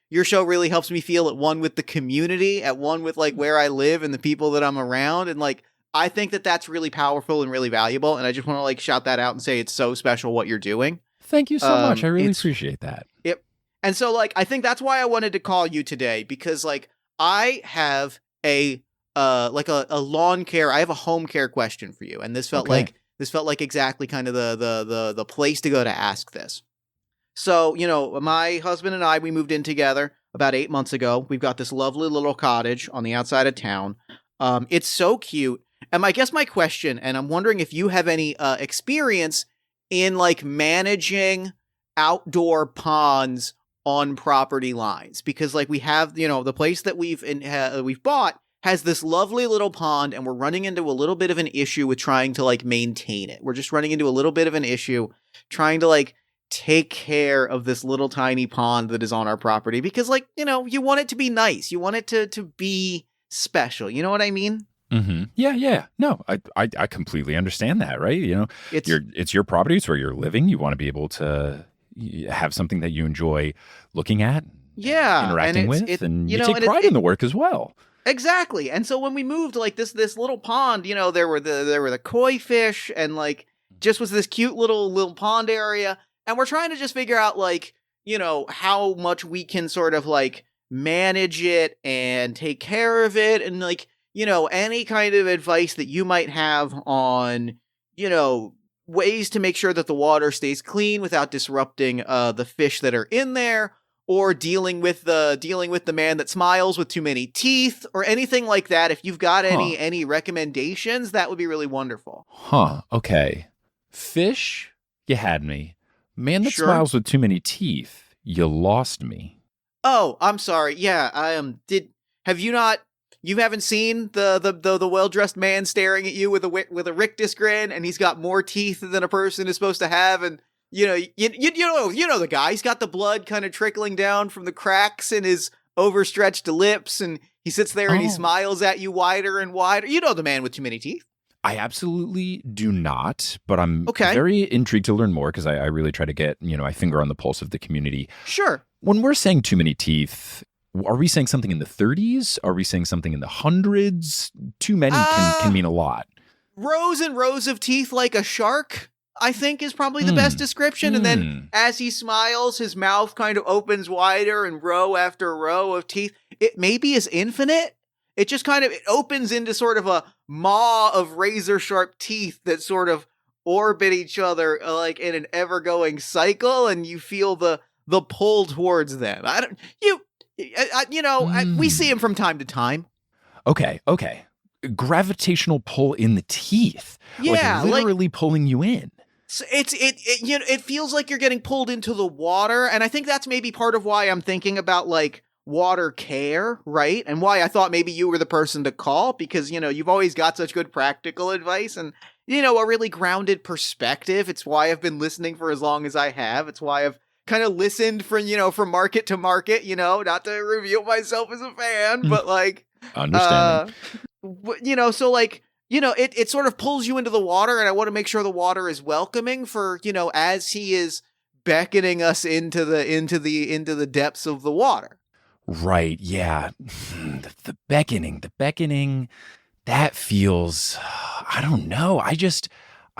your show really helps me feel at one with the community, at one with where I live and the people that I'm around, and I think that that's really powerful and really valuable, and I just want to shout that out and say it's so special what you're doing. Thank you so much. I really appreciate that. Yep. And so I think that's why I wanted to call you today, because I have a lawn care. I have a home care question for you, and this felt like exactly kind of the place to go to ask this. So my husband and I, we moved in together about 8 months ago. We've got this lovely little cottage on the outside of town. It's so cute. And I guess my question, and I'm wondering if you have any experience in like managing outdoor ponds on property lines, because like we have, you know, the place that we've bought has this lovely little pond, and we're running into a little bit of an issue with trying to like maintain it. We're just running into a little bit of an issue trying to like take care of this little tiny pond that is on our property, because like, you know, you want it to be nice. You want it to be special. You know what I mean? Mm-hmm. Yeah. No, I completely understand that, right? You know, it's your property, it's where you're living. You want to be able to have something that you enjoy looking at, interacting with, and you take pride in the work as well. Exactly. And so when we moved like this little pond, you know, there were the koi fish, and like just was this cute little pond area, and we're trying to just figure out like, you know, how much we can sort of like manage it and take care of it, and like, you know, any kind of advice that you might have on, you know, ways to make sure that the water stays clean without disrupting the fish that are in there, or dealing with the man that smiles with too many teeth, or anything like that. If you've got any recommendations, that would be really wonderful. Okay. Fish, you had me. Man that smiles with too many teeth, you lost me. Oh, I'm sorry. Yeah, you haven't seen the well-dressed man staring at you with a rictus grin, and he's got more teeth than a person is supposed to have, and you know the guy. He's got the blood kind of trickling down from the cracks in his overstretched lips, and he sits there and he smiles at you wider and wider. You know the man with too many teeth. I absolutely do not, but I'm very intrigued to learn more, because I really try to get, you know, my finger on the pulse of the community. Sure. When we're saying too many teeth, are we saying something in the 30s? Are we saying something in the hundreds? Too many can mean a lot. Rows and rows of teeth like a shark, I think, is probably the best description. And then as he smiles, his mouth kind of opens wider, and row after row of teeth. It maybe is infinite. It just kind of opens into sort of a maw of razor sharp teeth that sort of orbit each other like in an ever going cycle, and you feel the pull towards them. We see him from time to time. Okay. Gravitational pull in the teeth. Yeah, like literally pulling you in. So it feels like you're getting pulled into the water, and I think that's maybe part of why I'm thinking about like water care, right? And why I thought maybe you were the person to call, because, you know, you've always got such good practical advice and, you know, a really grounded perspective. It's why I've been listening for as long as I have. It's why I've kind of listened from market to market, you know, not to reveal myself as a fan, but like, understanding. You know, so like, you know, it sort of pulls you into the water, and I want to make sure the water is welcoming for, you know, as he is beckoning us into the depths of the water. Right. Yeah. The beckoning, that feels, I don't know. I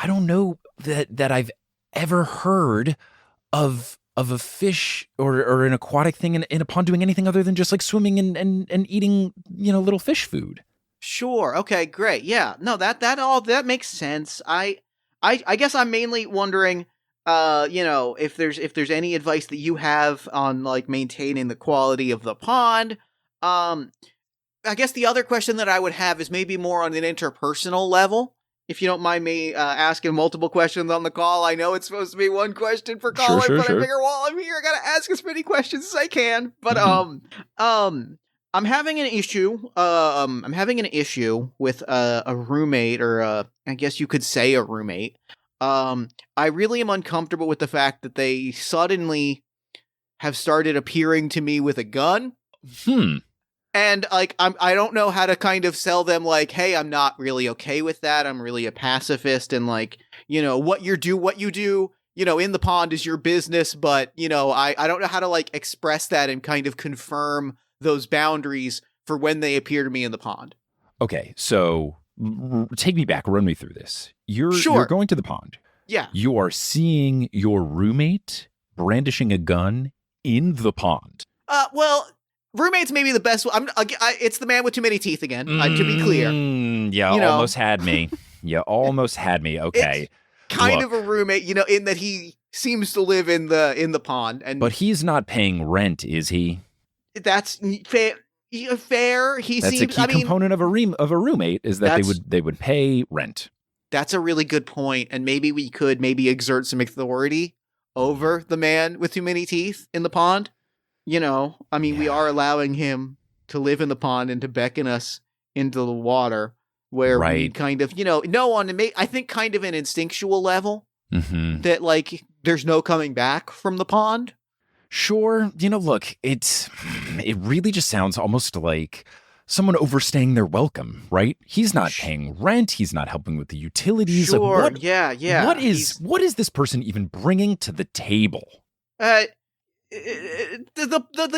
don't know that I've ever heard of a fish or an aquatic thing in a pond doing anything other than just like swimming and eating, you know, little fish food. Sure. Okay, great. Yeah. No, that makes sense. I guess I'm mainly wondering, you know, if there's any advice that you have on like maintaining the quality of the pond. I guess the other question that I would have is maybe more on an interpersonal level. If you don't mind me asking multiple questions on the call. I know it's supposed to be one question per caller, sure. I figure while I'm here, I gotta ask as many questions as I can. But I'm having an issue. I'm having an issue with a roommate, or I guess you could say a roommate. I really am uncomfortable with the fact that they suddenly have started appearing to me with a gun. And like, I don't know how to kind of sell them like, hey, I'm not really okay with that. I'm really a pacifist, and like, you know, what you do, you know, in the pond is your business. But, you know, I don't know how to like express that and kind of confirm those boundaries for when they appear to me in the pond. Okay, so take me back, run me through this. You're going to the pond. Yeah. You are seeing your roommate brandishing a gun in the pond. Well, roommate's maybe the best one. It's the man with too many teeth again, to be clear. Yeah, you almost had me. You almost had me. Okay. It's kind of a roommate, you know, in that he seems to live in the pond. But he's not paying rent, is he? That's fair. fair. He That's seems. a key component of a roommate is that they would pay rent. That's a really good point, and maybe we could exert some authority over the man with too many teeth in the pond. We are allowing him to live in the pond and to beckon us into the water, where we kind of, I think kind of an instinctual level that like there's no coming back from the pond. Sure. Look, it really just sounds almost like someone overstaying their welcome, right? He's not paying rent. He's not helping with the utilities. Sure. Like Yeah. What is this person even bringing to the table? The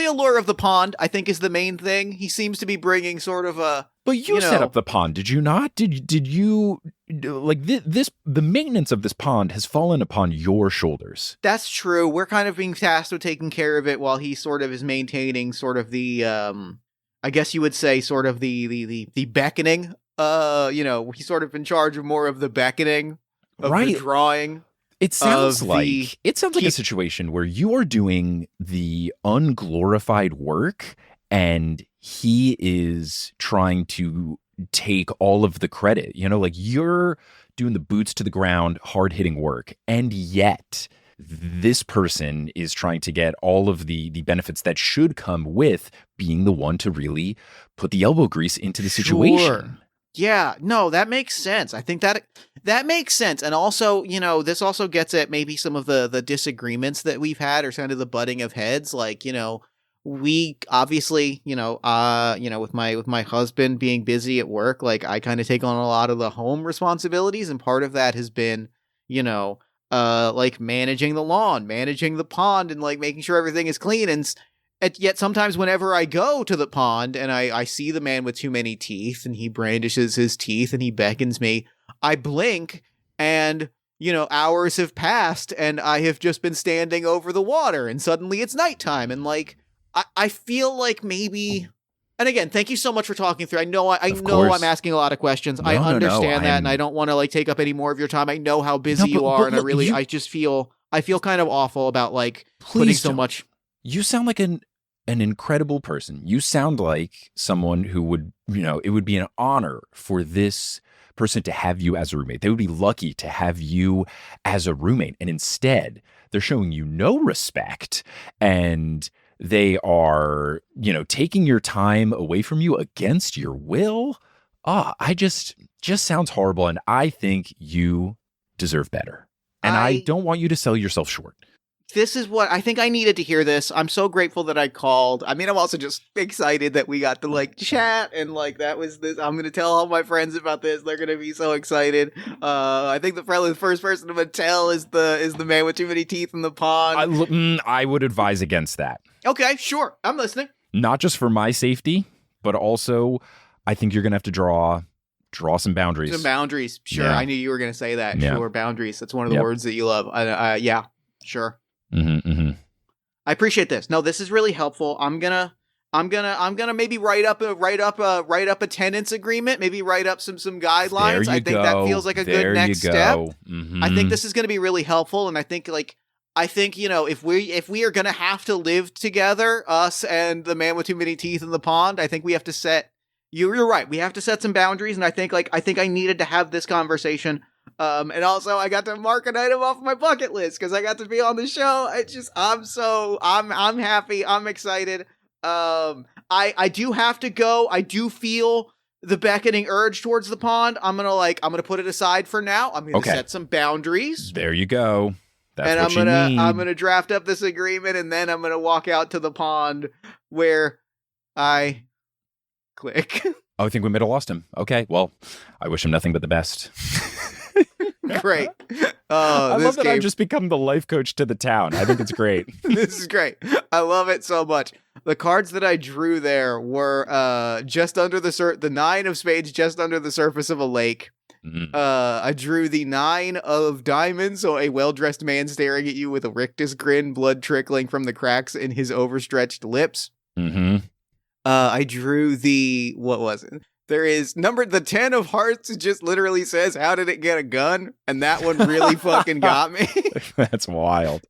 allure of the pond, I think, is the main thing. He seems to be bringing sort of a. But you set up the pond, did you not? Did you like this? The maintenance of this pond has fallen upon your shoulders. That's true. We're kind of being tasked with taking care of it while he sort of is maintaining sort of the. I guess you would say sort of the beckoning. He's sort of in charge of more of the beckoning of the drawing. It sounds like a situation where you are doing the unglorified work and he is trying to take all of the credit. Like you're doing the boots to the ground, hard-hitting work, and yet this person is trying to get all of the benefits that should come with being the one to really put the elbow grease into the situation. Sure. Yeah, no, that makes sense. I think that makes sense. And also, this also gets at maybe some of the disagreements that we've had or kind of the butting of heads. Like, we obviously, with my husband being busy at work, like I kind of take on a lot of the home responsibilities. And part of that has been, like managing the lawn, managing the pond, and like making sure everything is clean. And yet sometimes whenever I go to the pond and I see the man with too many teeth and he brandishes his teeth and he beckons me, I blink and, hours have passed and I have just been standing over the water and suddenly it's nighttime. And like, I feel like maybe, and again, thank you so much for talking through. I know I'm asking a lot of questions. I understand that. And I don't want to like take up any more of your time. I know how busy you are. And I just feel kind of awful about like putting so much. You sound like an incredible person. You sound like someone who would, it would be an honor for this person to have you as a roommate. They would be lucky to have you as a roommate. And instead, they're showing you no respect and they are, taking your time away from you against your will. I just sounds horrible. And I think you deserve better. And I don't want you to sell yourself short. This is what I think I needed to hear this. I'm so grateful that I called. I mean, I'm also just excited that we got to like chat and like that was this. I'm going to tell all my friends about this. They're going to be so excited. I think probably the first person I'm going to tell is the man with too many teeth in the pond. I would advise against that. Okay, sure. I'm listening. Not just for my safety, but also I think you're going to have to draw some boundaries. Some boundaries. Sure. Yeah. I knew you were going to say that. Yeah. Sure. Boundaries. That's one of the words that you love. Yeah, sure. Mm-hmm. I appreciate this. No, this is really helpful. I'm gonna maybe write up a tenants agreement. Maybe write up some guidelines. I think that feels like a good next step. Mm-hmm. I think this is gonna be really helpful, and I think if we are gonna have to live together, us and the man with too many teeth in the pond, I think we have to set. You're right. We have to set some boundaries, and I think I needed to have this conversation. And also I got to mark an item off my bucket list because I got to be on the show. I'm happy. I'm excited. I do have to go. I do feel the beckoning urge towards the pond. I'm gonna put it aside for now. I'm gonna set some boundaries. There you go. That's and I'm gonna draft up this agreement and then I'm gonna walk out to the pond where I click. Oh, I think we might have lost him. Okay. Well, I wish him nothing but the best. Great. I love that I've just become the life coach to the town. I think it's great. This is great. I love it so much. The cards that I drew there were just under the 9 of spades, just under the surface of a lake. Mm-hmm. I drew the 9 of diamonds, so a well-dressed man staring at you with a rictus grin, blood trickling from the cracks in his overstretched lips. Mm-hmm. I drew what was it? There is the 10 of hearts. It just literally says, how did it get a gun? And that one really fucking got me. That's wild.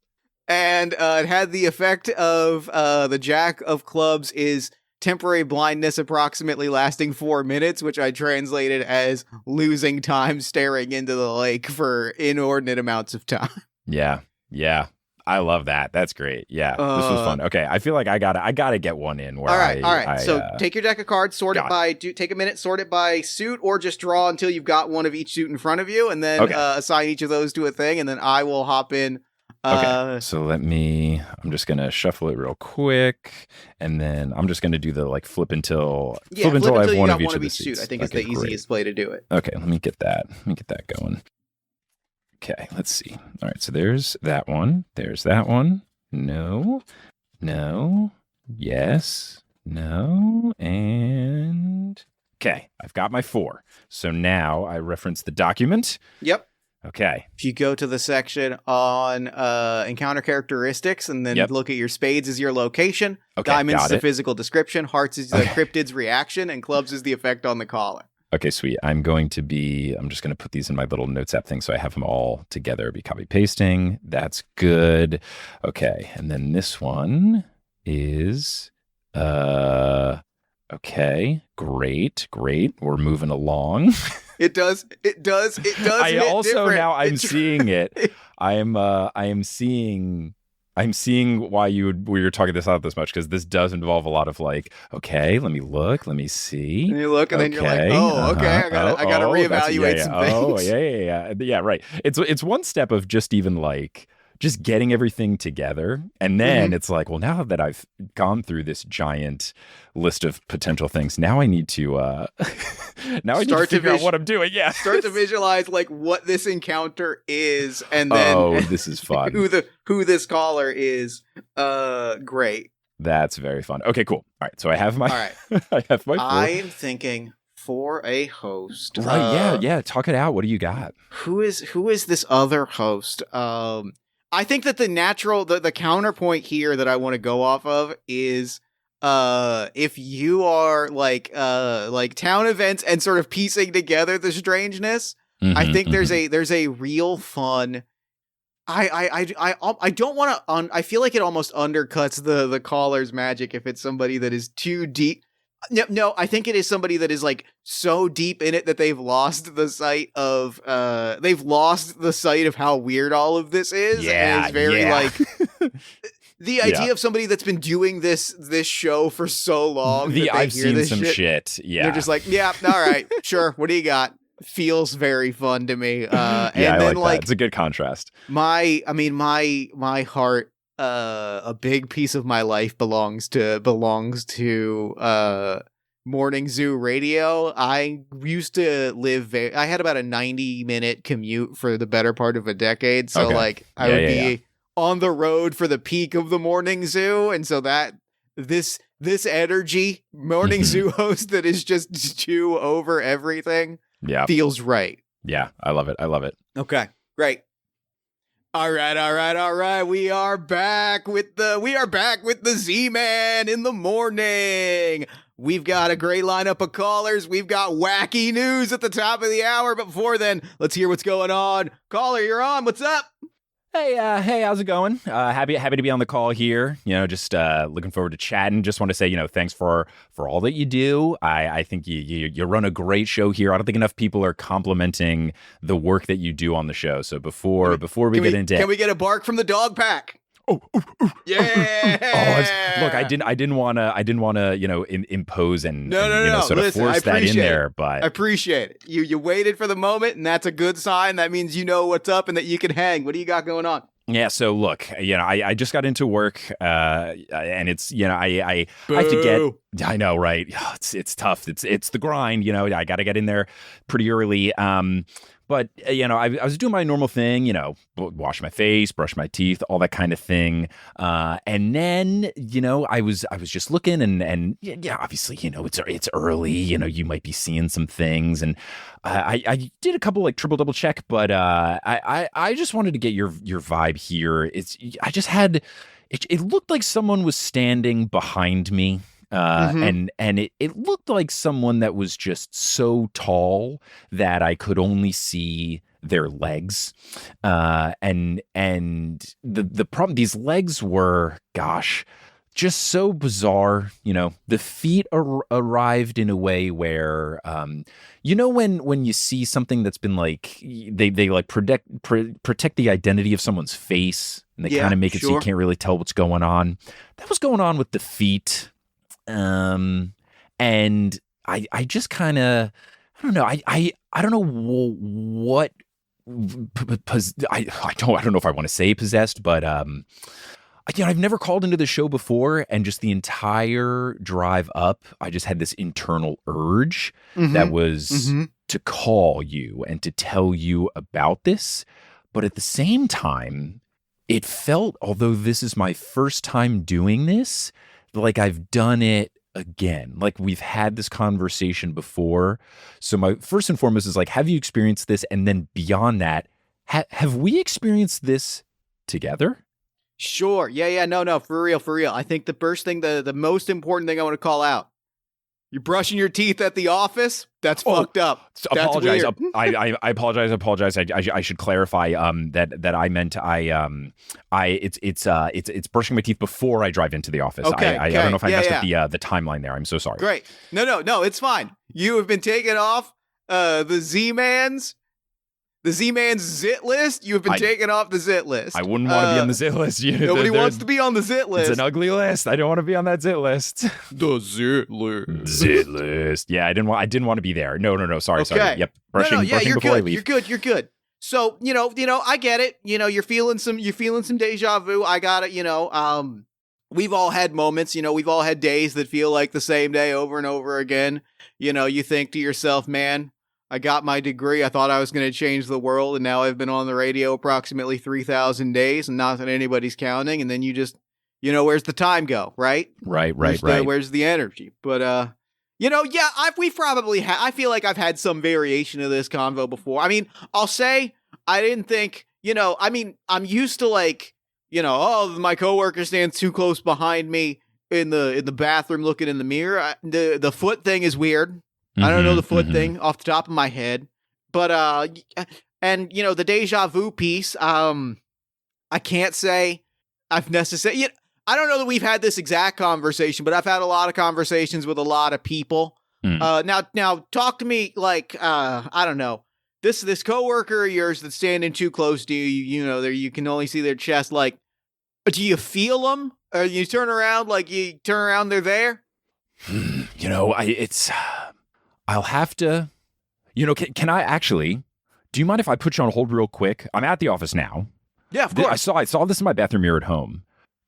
And it had the effect of the jack of clubs is temporary blindness approximately lasting 4 minutes, which I translated as losing time staring into the lake for inordinate amounts of time. Yeah. I love that. That's great. Yeah, this was fun. Okay, I feel like I gotta get one in where all right. So take your deck of cards, take a minute, sort it by suit, or just draw until you've got one of each suit in front of you, and then assign each of those to a thing, and then I will hop in. Okay, so I'm just gonna shuffle it real quick, and then I'm just gonna do the like flip until I have one of each of the suit. I think it's the easiest way to do it. Okay, let me get that going. Okay, let's see. All right, so there's that one. There's that one. No, yes, no, and okay, I've got my 4. So now I reference the document. Yep. Okay. If you go to the section on encounter characteristics and then look at your spades as your location, diamonds is the physical description, hearts is the cryptid's reaction, and clubs is the effect on the caller. Okay, sweet. I'm just going to put these in my little notes app thing so I have them all together, be copy pasting. That's good. Okay, and then this one is, okay, great. We're moving along. It does. I also different. Now I'm seeing it. I'm seeing why we were talking this out this much, because this does involve a lot of like, okay, let me look, let me see. And you look, and then you're like, okay, I gotta reevaluate some things. Yeah, right. It's one step of just even like just getting everything together, and then it's like, well, now that I've gone through this giant list of potential things, now I need to figure out what I'm doing. Yeah, start to visualize like what this encounter is, and then this is fun. who this caller is. Great. That's very fun. Okay, cool. All right, so I have my. All right, I have my 4. I'm thinking for a host. Right. Yeah. Talk it out. What do you got? Who is this other host? I think that the counterpoint here that I want to go off of is if you are like town events and sort of piecing together the strangeness, I think there's a real fun. I don't want to. I feel like it almost undercuts the caller's magic if it's somebody that is too deep. No, I think it is somebody that is like so deep in it that they've lost the sight of how weird all of this is. Yeah, and it's very like the idea of somebody that's been doing this show for so long. I've seen some shit. Yeah, they're just like, yeah, all right, sure. What do you got? Feels very fun to me. And I then like that. It's a good contrast. My heart. A big piece of my life belongs to Morning Zoo Radio. I used to live I had about a 90-minute commute for the better part of a decade. So I would be on the road for the peak of the Morning Zoo. And so that this energy Morning Zoo host that is just chew over everything feels right. Yeah. I love it. Okay, great. All right. We are back with the Z-Man in the morning. We've got a great lineup of callers. We've got wacky news at the top of the hour. But before then, let's hear what's going on. Caller, you're on. What's up? Hey, how's it going? Happy to be on the call here. Just looking forward to chatting. Just want to say, thanks for all that you do. I think you run a great show here. I don't think enough people are complimenting the work that you do on the show. So before we get into, can we get a bark from the dog pack? Oh, yeah. Look, I didn't want to, impose and no. Sort of force that in there. But I appreciate it. You waited for the moment, and that's a good sign. That means you know what's up and that you can hang. What do you got going on? Yeah, so look, I just got into work, and it's, I have to get, I know, right? It's tough. It's the grind, I got to get in there pretty early. But, I was doing my normal thing, wash my face, brush my teeth, all that kind of thing. And then, I was just looking and obviously, it's early, you might be seeing some things. And I did a couple like triple double check, but I just wanted to get your vibe here. It looked like someone was standing behind me. And it looked like someone that was just so tall that I could only see their legs. And the problem, these legs were, just so bizarre. The feet arrived in a way where, when you see something that's been like, they like protect the identity of someone's face, and they kind of make it so you can't really tell what's going on. That was going on with the feet. And I just kind of, I don't know. I don't know what, I don't know if I want to say possessed, but, I've never called into the show before, and just the entire drive up, I just had this internal urge that was to call you and to tell you about this. But at the same time, it felt, although this is my first time doing this, like I've done it again. Like we've had this conversation before. So my first and foremost is like, have you experienced this? And then beyond that, have we experienced this together? Sure. Yeah. No, for real. I think the first thing, the most important thing I want to call out, you're brushing your teeth at the office. That's fucked up. That's apologize. Weird. I apologize. I should clarify that I meant it's brushing my teeth before I drive into the office. Okay. I don't know if I messed up the timeline there. I'm so sorry. Great. No, it's fine. You have been taken off the Z-Man's zit list. You have been taken off the zit list. I wouldn't want to be on the zit list. Nobody wants to be on the zit list. It's an ugly list. I don't want to be on that zit list. The zit list. Zit list. Yeah, I didn't want to be there. No. Sorry. Okay. Sorry. Yep. Brushing before I leave. You're good. So, I get it. You're feeling some deja vu. I got it. We've all had moments, we've all had days that feel like the same day over and over again. You think to yourself, man, I got my degree. I thought I was going to change the world, and now I've been on the radio approximately 3,000 days, and not that anybody's counting. And then you just, where's the time go, right? Right. Where's the energy? But, we've probably I feel like I've had some variation of this convo before. I mean, I'll say I didn't think, I'm used to like, my coworker stands too close behind me in the bathroom looking in the mirror. The foot thing is weird. I don't know the foot thing off the top of my head, but, and the deja vu piece, I can't say I've necessarily, I don't know that we've had this exact conversation, but I've had a lot of conversations with a lot of people. Now talk to me like, I don't know, this coworker of yours that's standing too close to you, you can only see their chest. Like, do you feel them? Or you turn around, they're there? I'll have to, can I actually, do you mind if I put you on hold real quick? I'm at the office now. Yeah, of course. I saw this in my bathroom mirror at home.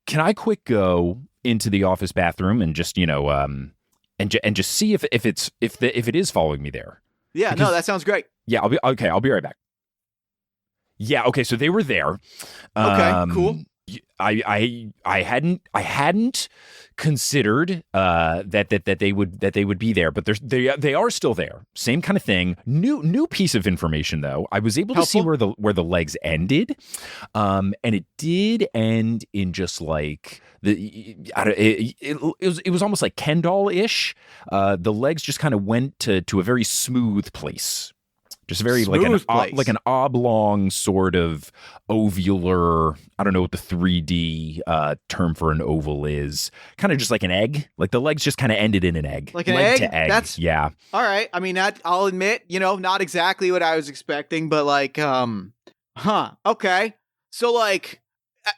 Can I quick go into the office bathroom and just, and just see if it is following me there? Yeah, no, that sounds great. Yeah, I'll be right back. Yeah, okay, so they were there. Okay, cool. I hadn't considered that they would be there, but they are still there. Same kind of thing. New piece of information though. I was able to see where the legs ended, and it did end in just like it was almost like Ken doll-ish. The legs just kind of went to a very smooth place. Just very like an oblong sort of ovular. I don't know what the 3D term for an oval is. Kind of just like an egg. Like the legs just kind of ended in an egg. Like an egg? To egg. Yeah. All right. I mean, I'll admit, not exactly what I was expecting, but like, okay. So like,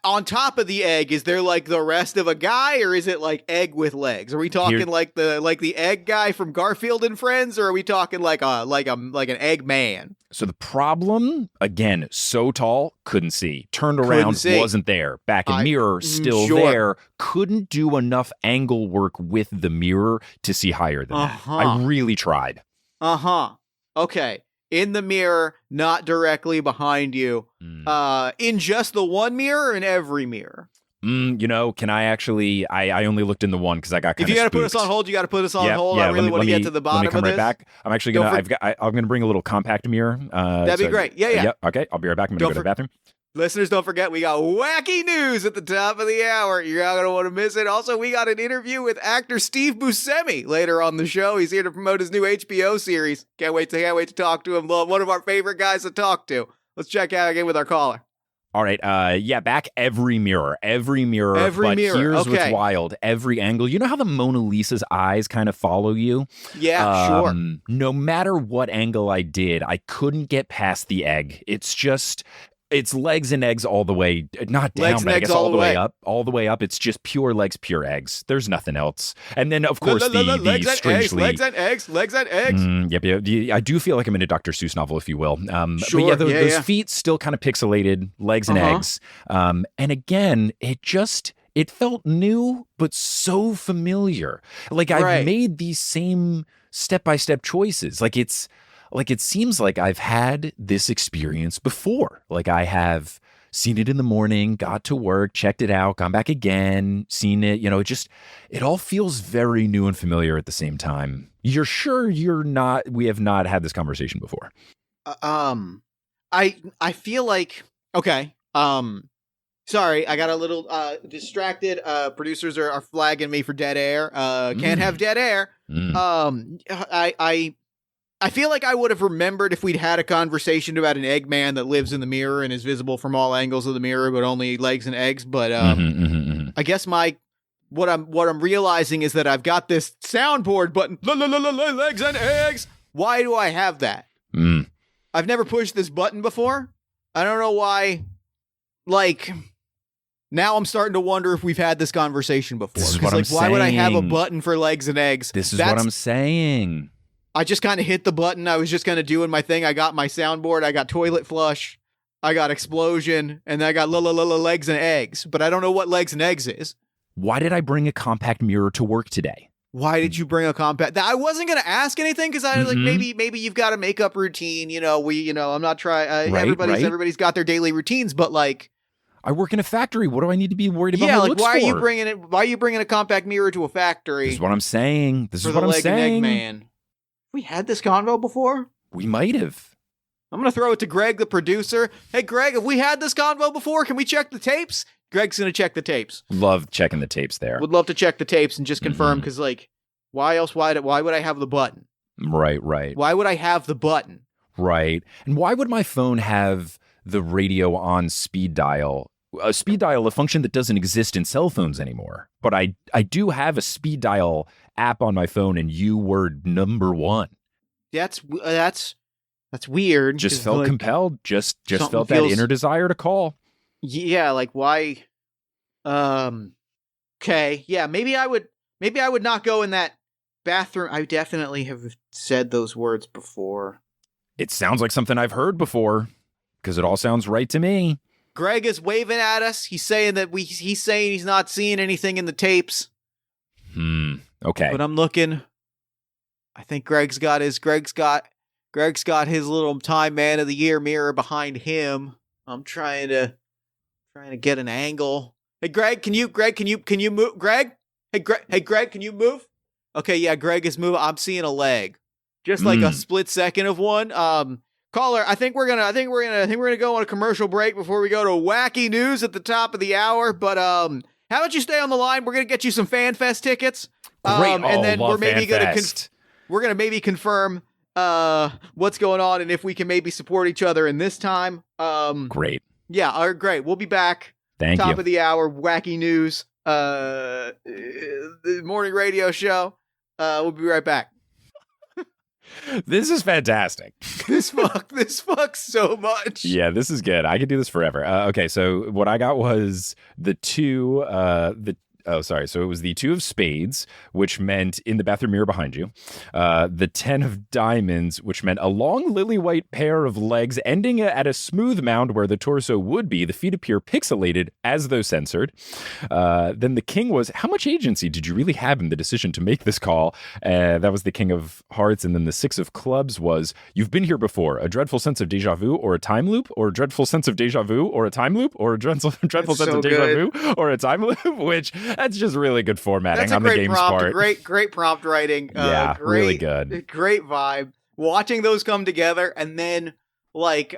on top of the egg, is there like the rest of a guy, or is it like egg with legs? Are we talking like the egg guy from Garfield and Friends, or are we talking like an egg man? So the problem, again, so tall, couldn't see. Turned around, wasn't there. Back in mirror, still there. Couldn't do enough angle work with the mirror to see higher than that. I really tried. Okay. In the mirror, not directly behind you. In just the one mirror or in every mirror? Can I actually, I only looked in the one because I got kind of If you got to spooked. put us on hold, you got to put us on hold. I really want to get to the bottom of this. Let me come right back. I'm actually I'm going to bring a little compact mirror. That'd be great. Yeah. Yep. Okay. I'll be right back. I'm going to go to the bathroom. Listeners, don't forget, we got wacky news at the top of the hour. You're not going to want to miss it. Also, we got an interview with actor Steve Buscemi later on the show. He's here to promote his new HBO series. Can't wait to talk to him. One of our favorite guys to talk to. Let's check out again with our caller. All right. Yeah, back every mirror. Every mirror. Every mirror. Here's Okay. what's wild. Every angle. You know how the Mona Lisa's eyes kind of follow you? Yeah, sure. No matter what angle I did, I couldn't get past the egg. It's legs and eggs all the way, not down, Legs and but I eggs guess all all the the way way. up. All the way up. It's just pure legs, pure eggs. There's nothing else. And then, of course, Legs the and eggs, strangely... legs and eggs, legs and eggs. Yep. I do feel like I'm in a Dr. Seuss novel, if you will. Sure, But yeah, yeah, those yeah. feet still kind of pixelated, legs and eggs. And again, it felt new, but so familiar. Like I've Right. made these same step-by-step choices. Like it seems like I've had this experience before. Like I have seen it in the morning, got to work, checked it out, gone back again, seen it. It all feels very new and familiar at the same time. You're sure we have not had this conversation before? I feel like, okay. Sorry, I got a little distracted. Producers are flagging me for dead air. Can't have dead air. I feel like I would have remembered if we'd had a conversation about an Eggman that lives in the mirror and is visible from all angles of the mirror, but only legs and eggs. But I guess what I'm realizing is that I've got this soundboard button, legs and eggs. Why do I have that? I've never pushed this button before. I don't know why. Like, now I'm starting to wonder if we've had this conversation before. This is what I'm why would I have a saying. button for legs and eggs? This is what I'm saying. I just kind of hit the button. I was just kind of doing my thing. I got my soundboard. I got toilet flush. I got explosion. And then I got legs and eggs. But I don't know what legs and eggs is. Why did I bring a compact mirror to work today? Why did you bring a compact? I wasn't going to ask anything because I was like, maybe you've got a makeup routine. I'm not trying. Right. Everybody's got their daily routines. But like, I work in a factory. What do I need to be worried about? yeah, my like looks why for? Why are you bringing a compact mirror to a factory? This is what I'm saying. This for is the what I'm leg saying. and egg man. We had this convo before? We might have. I'm going to throw it to Greg, the producer. Hey, Greg, have we had this convo before? Can we check the tapes? Greg's going to check the tapes. Love checking the tapes there. Would love to check the tapes and just confirm, because, like, why else? Why would I have the button? Right. Why would I have the button? Right. And why would my phone have the radio on speed dial? A speed dial, a function that doesn't exist in cell phones anymore. But I do have a speed dial app on my phone, and you were number one. That's weird. Just felt compelled. Just felt that feels... inner desire to call. Yeah, like why? Okay, yeah, maybe I would not go in that bathroom. I definitely have said those words before. It sounds like something I've heard before, because it all sounds right to me. Greg is waving at us. He's saying that he's saying he's not seeing anything in the tapes. Okay. But I'm looking. I think Greg's got his little Time Man of the Year mirror behind him. I'm trying to get an angle. Hey Greg, can you move? Greg? Hey Greg, can you move? Okay, yeah, Greg is moving. I'm seeing a leg. Just like a split second of one. Caller, I think we're gonna go on a commercial break before we go to wacky news at the top of the hour. But how about you stay on the line? We're gonna get you some FanFest tickets. Great. And then we're maybe gonna maybe confirm what's going on and if we can maybe support each other in this time. Great. Yeah, all right, great. We'll be back. Thank you. Top of the hour, wacky news. The morning radio show. We'll be right back. This is fantastic. This fucks so much. Yeah, this is good. I could do this forever. Okay, so what I got was the two, so it was the 2 of spades, which meant in the bathroom mirror behind you. The 10 of diamonds, which meant a long lily white pair of legs ending at a smooth mound where the torso would be. The feet appear pixelated as though censored. Then the king was, how much agency did you really have in the decision to make this call? That was the king of hearts. And then the 6 of clubs was, you've been here before. A dreadful sense of deja vu or a time loop, or a dreadful sense of deja vu or a time loop, or a dreadful sense of deja vu or a time loop, which that's just really good formatting on the game's part. Great prompt writing. Yeah, really good. Great vibe. Watching those come together, and then like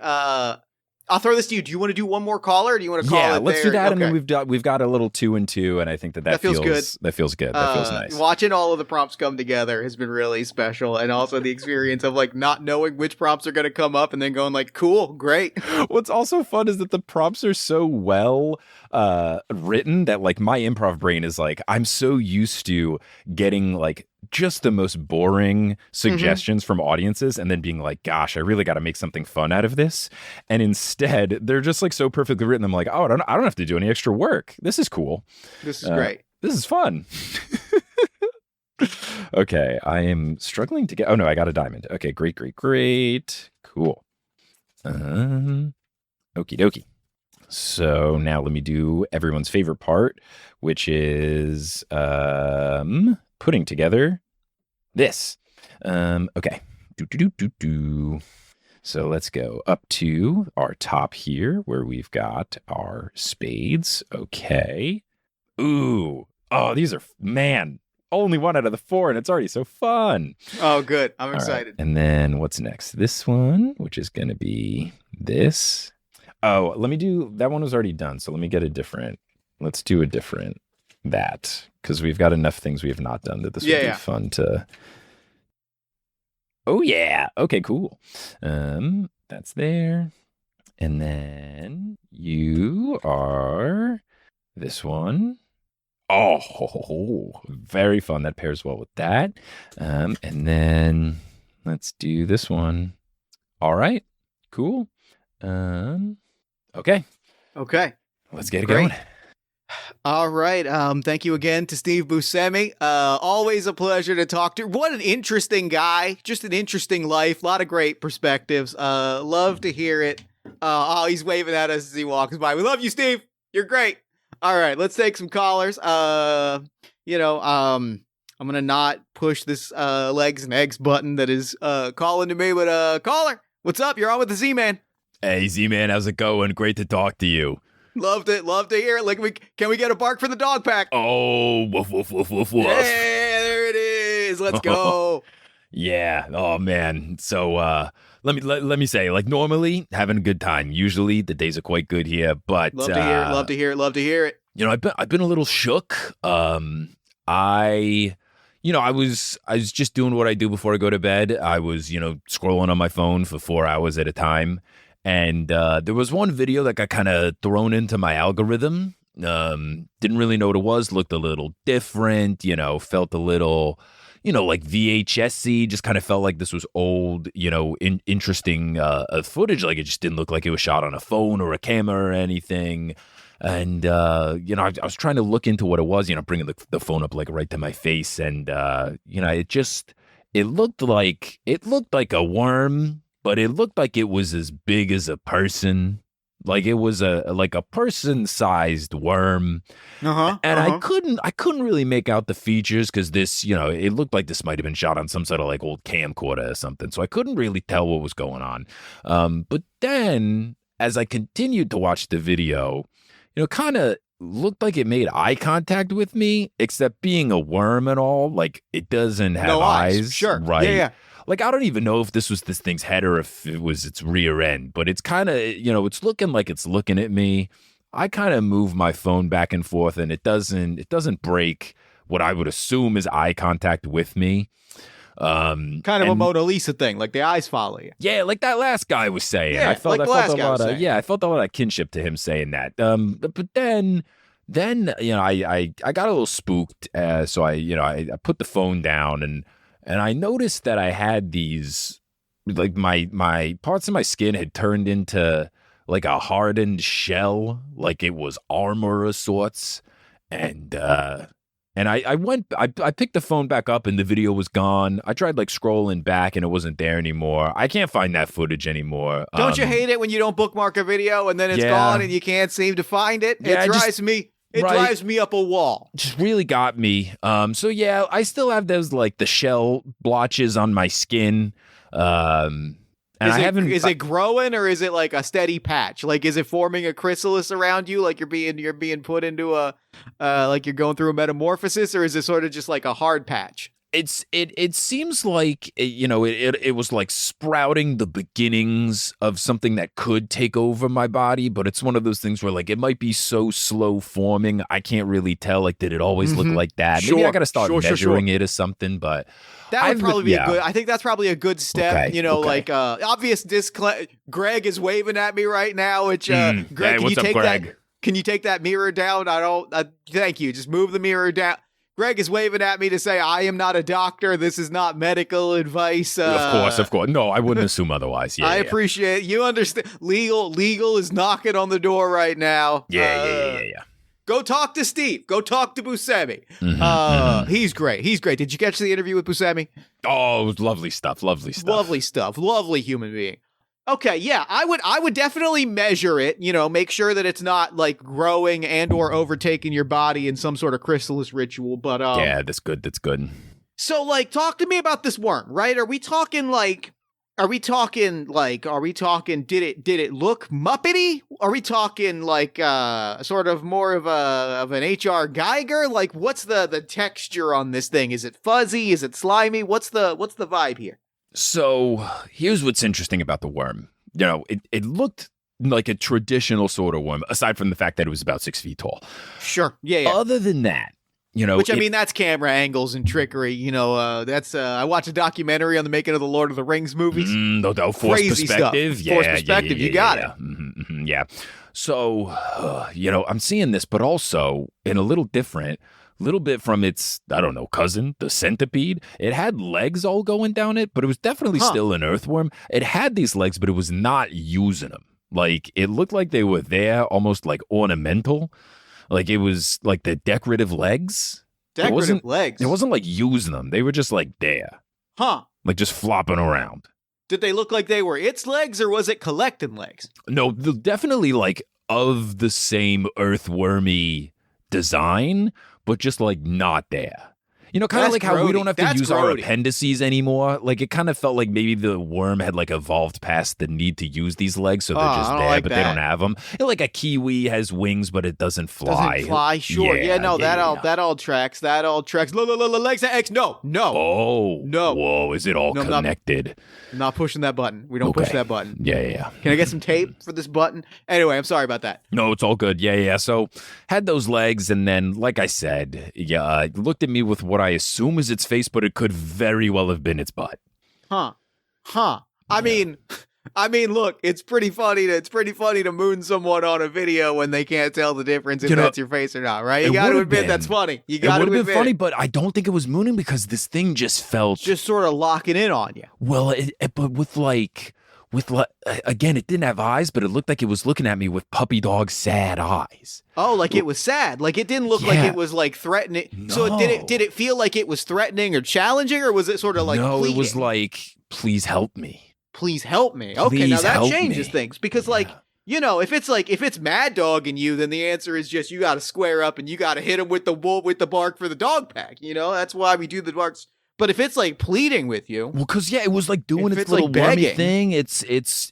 I'll throw this to you. Do you want to do one more caller, or do you want to call it? Yeah, let's do that, okay. and then we've got a little 2 and 2, and I think that feels good. That feels good. That feels nice. Watching all of the prompts come together has been really special, and also the experience of like not knowing which prompts are going to come up, and then going like, "Cool, great." What's also fun is that the prompts are so well written that like my improv brain is like, I'm so used to getting like just the most boring suggestions from audiences and then being like, gosh, I really got to make something fun out of this. And instead, they're just like so perfectly written. I'm like, oh, I don't have to do any extra work. This is cool. This is great. This is fun. Okay, I am struggling to get. Oh no, I got a diamond. Okay, great. Cool. Okie dokie. So now let me do everyone's favorite part, which is putting together this. Okay. So let's go up to our top here where we've got our spades. Okay. Ooh. Oh, these are, man, only 1 out of the 4 and it's already so fun. Oh, good. I'm excited. Right. And then what's next? This one, which is going to be this. Oh, let me do, that one was already done. So let me get a different, let's do a different that, because we've got enough things we have not done that this would be fun to. Oh yeah. Okay, cool. That's there. And then you are this one. Oh, very fun. That pairs well with that. And then let's do this one. All right. Cool. Okay. Let's get it going. All right. Thank you again to Steve Buscemi. Always a pleasure to talk to. What an interesting guy. Just an interesting life. A lot of great perspectives. Love to hear it. Oh, he's waving at us as he walks by. We love you, Steve. You're great. All right. Let's take some callers. I'm going to not push this legs and eggs button that is calling to me, but caller, what's up? You're on with the Z-Man. Hey, Z-Man, how's it going? Great to talk to you. Love to hear it. Like, can we get a bark for the dog pack? Oh, woof, woof, woof, woof, woof. Yeah, there it is. Let's go. Yeah. Oh, man. So let me say, like, normally having a good time. Usually the days are quite good here, but love to hear it. You know, I've been a little shook. I was just doing what I do before I go to bed. I was, scrolling on my phone for 4 hours at a time. And there was one video that got kind of thrown into my algorithm. Didn't really know what it was. Looked a little different, felt a little, like VHS-y. Just kind of felt like this was old, interesting footage. Like it just didn't look like it was shot on a phone or a camera or anything. And, I was trying to look into what it was, bringing the phone up like right to my face. And, it looked like a worm. But it looked like it was as big as a person, like it was a person-sized worm. I couldn't really make out the features because this, it looked like this might have been shot on some sort of like old camcorder or something. So I couldn't really tell what was going on. But then, as I continued to watch the video, kind of looked like it made eye contact with me, except being a worm and all, like it doesn't have eyes. Sure, right? Yeah. Like, I don't even know if this was this thing's head or if it was its rear end, but it's kind of, it's looking like it's looking at me. I kind of move my phone back and forth and it doesn't break what I would assume is eye contact with me. Kind of a Mona Lisa thing, like the eyes follow you. Yeah, like that last guy was saying. Yeah, I felt a lot of kinship to him saying that. But then I got a little spooked. So I put the phone down and I noticed that I had these, like my parts of my skin had turned into like a hardened shell, like it was armor of sorts. And I picked the phone back up and the video was gone. I tried like scrolling back and it wasn't there anymore. I can't find that footage anymore. Don't you hate it when you don't bookmark a video and then it's gone and you can't seem to find it? It drives me. It drives me up a wall. Just really got me. So yeah, I still have those like the shell blotches on my skin. Is it growing or is it like a steady patch? Like, is it forming a chrysalis around you? Like you're being put into like you're going through a metamorphosis, or is it sort of just like a hard patch? It seems like it was like sprouting the beginnings of something that could take over my body, but it's one of those things where like it might be so slow forming, I can't really tell. Like, did it always look like that? Sure, Maybe I got to start measuring sure. it as something, but that would probably be a good. I think that's probably a good step. Okay, like obvious disclaimer. Greg is waving at me right now. Which Greg, hey, what's up, Greg? Can you take that mirror down? I don't. Thank you. Just move the mirror down. Greg is waving at me to say, I am not a doctor. This is not medical advice. Of course. No, I wouldn't assume otherwise. Yeah, I appreciate it. You understand. Legal is knocking on the door right now. Yeah. Go talk to Steve. Go talk to Buscemi. He's great. Did you catch the interview with Buscemi? Oh, it was lovely stuff. Lovely stuff. Lovely human being. Okay, yeah, I would definitely measure it, make sure that it's not like growing and or overtaking your body in some sort of chrysalis ritual, but yeah, that's good. So like talk to me about this worm, right? Are we talking did it look Muppety? Are we talking like sort of more of an HR Geiger? Like what's the texture on this thing? Is it fuzzy? Is it slimy? What's the vibe here? So here's what's interesting about the worm. It looked like a traditional sort of worm, aside from the fact that it was about 6 feet tall. Sure. Yeah. Other than that, which I mean, that's camera angles and trickery. That's I watched a documentary on the making of the Lord of the Rings movies. No, forced perspective. Stuff. Forced perspective. You got it. Yeah. So, I'm seeing this, but also in a little bit from its, I don't know, cousin, the centipede. It had legs all going down it, but it was definitely still an earthworm. It had these legs, but it was not using them. Like, it looked like they were there almost like ornamental. Like, it was like the decorative legs. Decorative legs? It wasn't like using them. They were just like there. Like just flopping around. Did they look like they were its legs, or was it collecting legs? No, definitely like of the same earthwormy design, but just like not there. Kind of like how we don't have to use our appendices anymore. Like it kind of felt like maybe the worm had like evolved past the need to use these legs, so they're just there, but they don't have them. Like a kiwi has wings, but it doesn't fly. Doesn't fly, sure. That all tracks. Legs and eggs. No. Oh. No. Whoa, is it all connected? I'm not pushing that button. We don't push that button. Yeah. Can I get some tape for this button? Anyway, I'm sorry about that. No, it's all good. Yeah. So had those legs, and then, like I said, it looked at me with what I assume is its face, but it could very well have been its butt. I mean, look, it's pretty funny to moon someone on a video when they can't tell the difference if that's your face or not, right? You got to admit that's funny. It would have been funny, but I don't think it was mooning because this thing just felt sort of locking in on you. Well, but with again, it didn't have eyes, but it looked like it was looking at me with puppy dog sad eyes. Oh, like it was sad. Like it didn't look like it was like threatening. No. So did it feel like it was threatening or challenging, or was it sort of like pleading? It was like, please help me. Please help me. Okay, now that changes things because if it's Mad Dogging you, then the answer is just you got to square up and you got to hit him with the bark for the dog pack. That's why we do the barks. But if it's like pleading with you, well, because it was like doing its little wormy thing. It's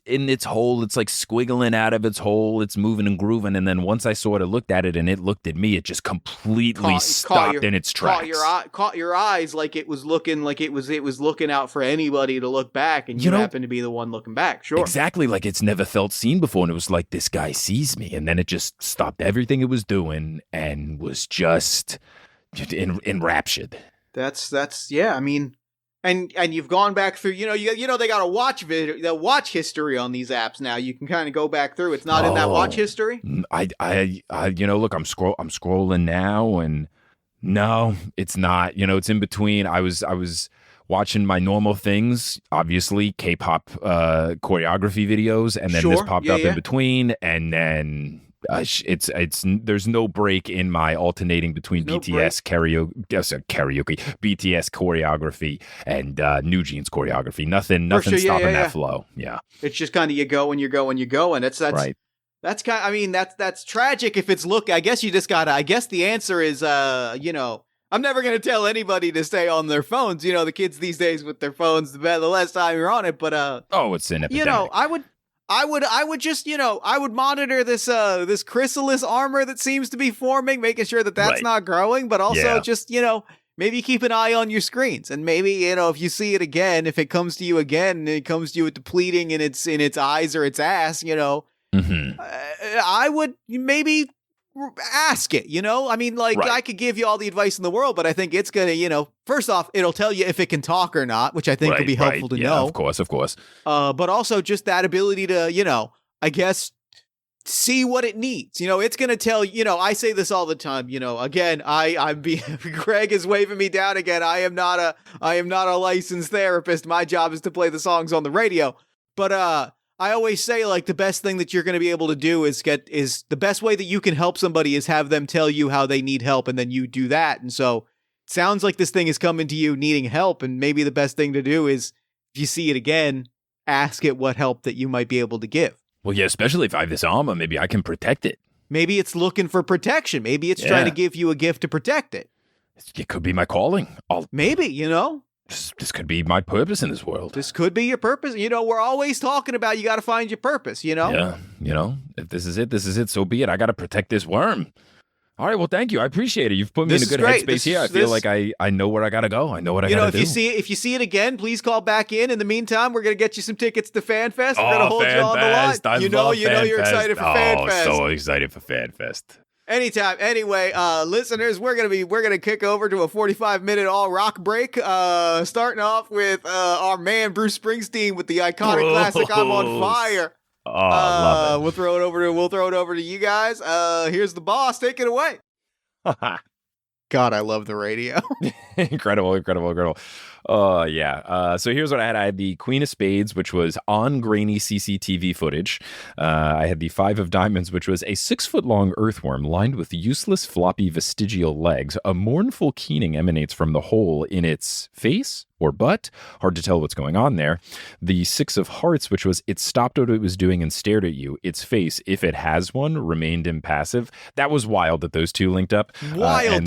in its hole. It's like squiggling out of its hole. It's moving and grooving. And then once I sort of looked at it and it looked at me, it just completely stopped in its tracks. Caught your eyes like it was looking out for anybody to look back, and you happen to be the one looking back. Sure, exactly. Like it's never felt seen before, and it was like this guy sees me, and then it just stopped everything it was doing and was just enraptured. That's yeah. I mean, and you've gone back through. They got a watch history on these apps now. You can kind of go back through. It's not in that watch history. Look, I'm scrolling now, and no, it's not. It's in between. I was watching my normal things, obviously K-pop choreography videos, and then this popped up in between, and then. There's no break in my alternating between BTS choreography and New Jeans choreography. Nothing stopping that flow. Yeah, it's just kind of you go and you go and you go, and that's right. That's kind. I mean, that's tragic. If it's I guess you just gotta. I guess the answer is I'm never gonna tell anybody to stay on their phones. The kids these days with their phones, the less time you're on it. But it's an epidemic. I would just, I would monitor this chrysalis armor that seems to be forming, making sure that that's not growing, but also just, maybe keep an eye on your screens, and maybe, if you see it again, if it comes to you again, and it comes to you with depleting in its eyes or its ass, I would maybe ask it, I mean, like, Right. I could give you all the advice in the world, but I think it's gonna, first off, it'll tell you if it can talk or not, which I think could be helpful to know. Of course. But also just that ability to, I guess, see what it needs. It's going to tell, I say this all the time, again, Greg is waving me down again. I am not a licensed therapist. My job is to play the songs on the radio. But, I always say, like, the best thing that you're going to be able to do is the best way that you can help somebody is have them tell you how they need help, and then you do that. And so it sounds like this thing is coming to you needing help. And maybe the best thing to do is, if you see it again, ask it what help that you might be able to give. Well, yeah, especially if I have this armor, maybe I can protect it. Maybe it's looking for protection. Maybe it's trying to give you a gift to protect it. It could be my calling. Maybe, This could be my purpose in this world. This could be your purpose. We're always talking about you got to find your purpose, Yeah, if this is it, so be it. I got to protect this worm. All right, well, thank you. I appreciate it. You've put me in a good headspace here. I feel like I know where I got to go. I know what I got to do. If you see it again, please call back in. In the meantime, we're going to get you some tickets to FanFest. We're going to hold you on the line. You know you're excited for FanFest. So excited for FanFest. Anytime. Anyway, listeners, we're gonna kick over to a 45-minute all rock break. Starting off with our man Bruce Springsteen with the iconic classic "I'm on Fire." Oh, I love it. We'll throw it over to you guys. Here's the boss. Take it away. God, I love the radio. Incredible. Yeah. So here's what I had. I had the Queen of Spades, which was on grainy CCTV footage. I had the Five of Diamonds, which was a 6-foot-long earthworm lined with useless floppy vestigial legs. A mournful keening emanates from the hole in its face or butt. Hard to tell what's going on there. The Six of Hearts, which was it stopped what it was doing and stared at you. Its face, if it has one, remained impassive. That was wild that those two linked up. Wild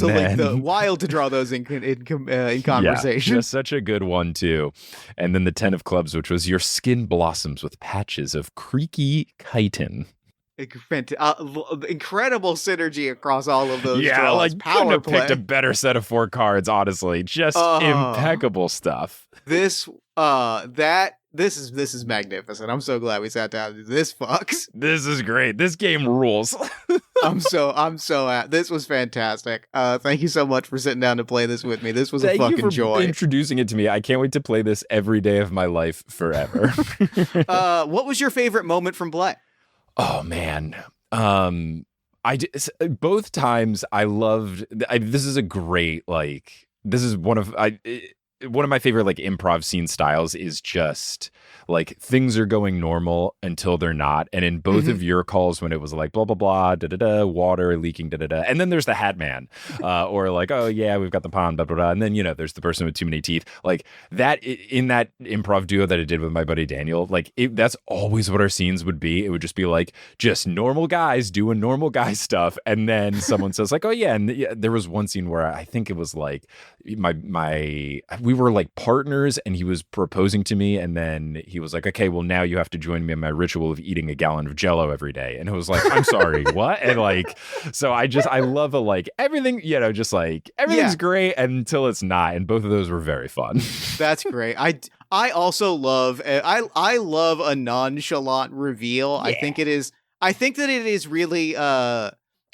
to draw those in conversation. Yeah, just such a good one too. And then the 10 of Clubs, which was your skin blossoms with patches of creaky chitin. Incredible synergy across all of those yeah, draws. Like couldn't have picked a better set of 4 cards, honestly. Just impeccable stuff. This is magnificent. I'm so glad we sat down to do this, fucks. This is great. This game rules. I'm so this was fantastic. Thank you so much for sitting down to play this with me. This was a fucking joy. Introducing it to me. I can't wait to play this every day of my life forever. What was your favorite moment from play? Oh man. Both times I loved this is a great this is one of my favorite improv scene styles is just things are going normal until they're not. And in both of your calls when it was blah, blah, blah, da, da, da, water leaking, da, da, da. And then there's the hat man or oh yeah, we've got the pond, blah, blah, blah. And then, there's the person with too many teeth that in that improv duo that I did with my buddy Daniel, that's always what our scenes would be. It would just be just normal guys doing normal guy stuff. And then someone says oh yeah. And there was one scene where I think it was we were partners and he was proposing to me. And then he was okay, well now you have to join me in my ritual of eating a gallon of Jell-O every day. And it was I'm sorry, what? And so I love everything, everything's great until it's not. And both of those were very fun. That's great. I also love, I love a nonchalant reveal. Yeah. I think that it is really,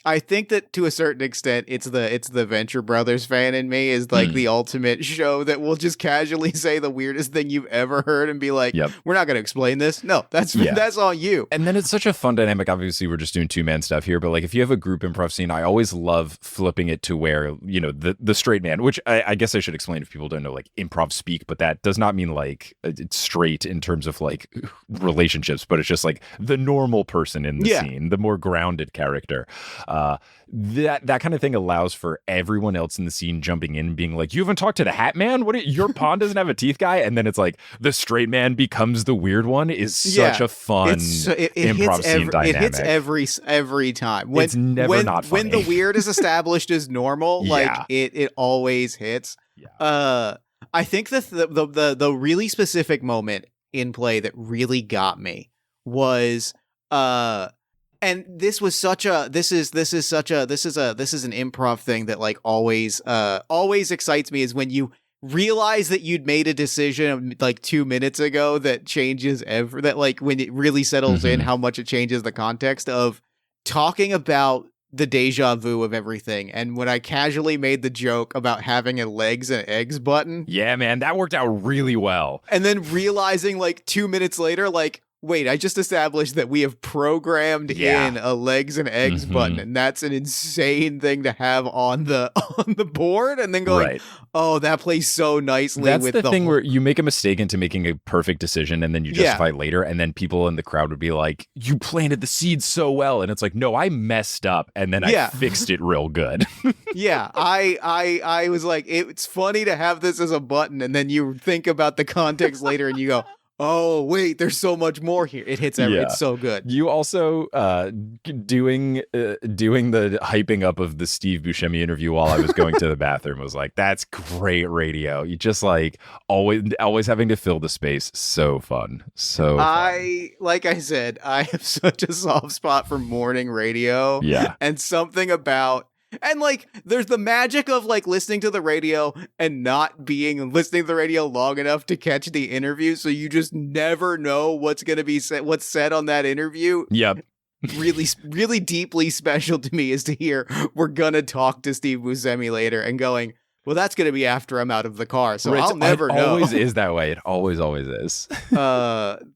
I think that to a certain extent, it's the Venture Brothers fan in me is the ultimate show that will just casually say the weirdest thing you've ever heard and be yep. We're not going to explain this. No, that's on you. And then it's such a fun dynamic. Obviously, we're just doing 2-man stuff here, but if you have a group improv scene, I always love flipping it to where, the straight man, which I guess I should explain if people don't know improv speak, but that does not mean it's straight in terms of relationships, but it's just the normal person in the scene, the more grounded character. That kind of thing allows for everyone else in the scene jumping in and being you haven't talked to the hat man? Your pond doesn't have a teeth guy? And then it's the straight man becomes the weird one is such a fun improv scene dynamic. It hits every time. It's never not funny. When the weird is established as normal, it always hits. Yeah. I think the really specific moment in play that really got me was And this is an improv thing that like always excites me, is when you realize that you'd made a decision like 2 minutes ago that changes that like when it really settles in how much it changes the context of talking about the deja vu of everything. And when I casually made the joke about having a legs and eggs button. Yeah, man, that worked out really well. And then realizing like 2 minutes later, like, wait, I just established that we have programmed in a legs and eggs button, and that's an insane thing to have on the board. And then going, oh, that plays so nicely. That's with the thing where you make a mistake into making a perfect decision, and then you justify later, and then people in the crowd would be like, "You planted the seeds so well," and it's like, "No, I messed up, and then I fixed it real good." I was like, it's funny to have this as a button, and then you think about the context later, and you go, oh, wait, there's so much more here. It hits everything. It's so good. You also doing the hyping up of the Steve Buscemi interview while I was going to the bathroom was like, that's great radio. You just like always having to fill the space. So fun. So fun. Like I said, I have such a soft spot for morning radio. Yeah. And something about, and like, there's the magic of like listening to the radio and not listening to the radio long enough to catch the interview. So you just never know what's going to be said, what's said on that interview. Yep. Really, really deeply special to me is to hear we're going to talk to Steve Buscemi later and going, well, that's going to be after I'm out of the car. So I'll never know. It always is that way. It always is.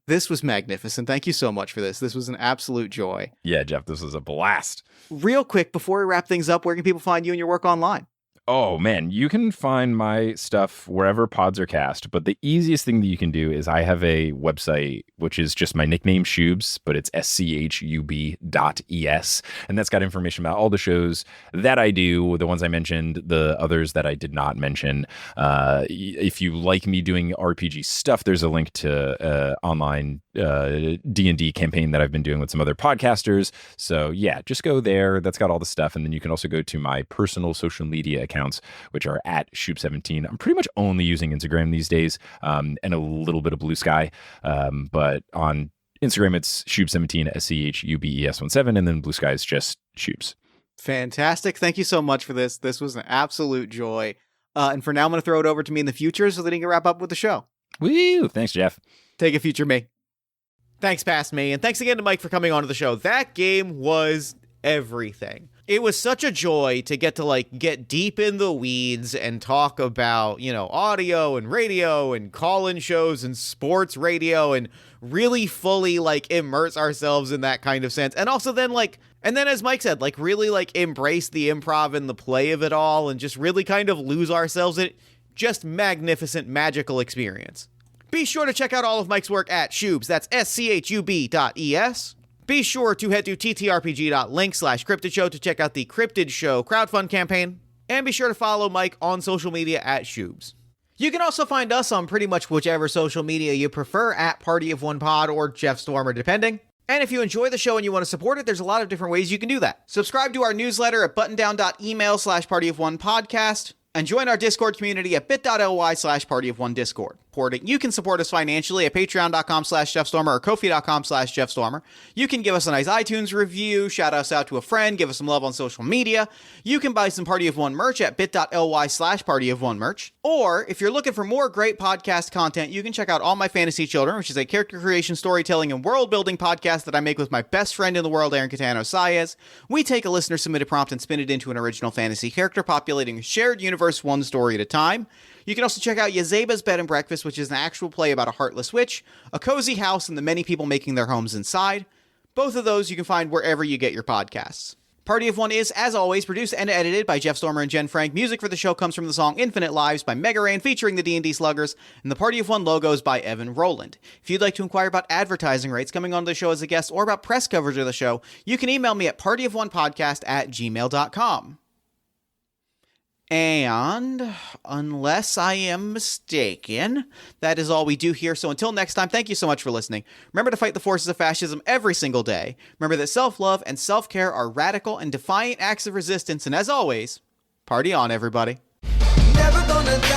This was magnificent. Thank you so much for this. This was an absolute joy. Yeah, Jeff, this was a blast. Real quick, before we wrap things up, where can people find you and your work online? Oh, man, you can find my stuff wherever pods are cast, but the easiest thing that you can do is I have a website, which is just my nickname, Schubs, but it's schub.es, and that's got information about all the shows that I do, the ones I mentioned, the others that I did not mention. If you like me doing RPG stuff, there's a link to online D&D campaign that I've been doing with some other podcasters. So yeah, just go there. That's got all the stuff. And then you can also go to my personal social media accounts, which are at Shub17. I'm pretty much only using Instagram these days, and a little bit of Blue Sky. But on Instagram, it's Shub17, SCHUBES17, and then Blue Sky is just Shubs. Fantastic. Thank you so much for this. This was an absolute joy. And for now, I'm going to throw it over to me in the future so that he can wrap up with the show. Woo! Thanks, Jeff. Take it, future me. Thanks, past me, and thanks again to Mike for coming on to the show. That game was everything. It was such a joy to get deep in the weeds and talk about, audio and radio and call-in shows and sports radio and really fully immerse ourselves in that kind of sense. And also then and then as Mike said, really embrace the improv and the play of it all and just really kind of lose ourselves in it. Just magnificent, magical experience. Be sure to check out all of Mike's work at Shubs. That's schub.es. Be sure to head to ttrpg.link/Cryptid Show to check out the Cryptid Show crowdfund campaign. And be sure to follow Mike on social media at Shubs. You can also find us on pretty much whichever social media you prefer at Party of One Pod or Jeff Stormer, depending. And if you enjoy the show and you want to support it, there's a lot of different ways you can do that. Subscribe to our newsletter at buttondown.email/partyofonepodcast. And join our Discord community at bit.ly/partyofonediscord. You can support us financially at patreon.com/JeffStormer or Ko-fi.com/JeffStormer. You can give us a nice iTunes review, shout us out to a friend, give us some love on social media. You can buy some Party of One merch at bit.ly/partyofonemerch. Or if you're looking for more great podcast content, you can check out All My Fantasy Children, which is a character creation, storytelling, and world building podcast that I make with my best friend in the world, Aaron Catano Saez. We take a listener submitted prompt and spin it into an original fantasy character, populating a shared universe one story at a time. You can also check out Yazeba's Bed and Breakfast, which is an actual play about a heartless witch, a cozy house, and the many people making their homes inside. Both of those you can find wherever you get your podcasts. Party of One is, as always, produced and edited by Jeff Stormer and Jen Frank. Music for the show comes from the song Infinite Lives by Mega Rain featuring the D&D Sluggers, and the Party of One logos by Evan Rowland. If you'd like to inquire about advertising rates, coming on the show as a guest, or about press coverage of the show, you can email me at partyofonepodcast@gmail.com. And unless I am mistaken, that is all we do here. So until next time, thank you so much for listening. Remember to fight the forces of fascism every single day. Remember that self-love and self-care are radical and defiant acts of resistance. And as always, party on, everybody. Never gonna die.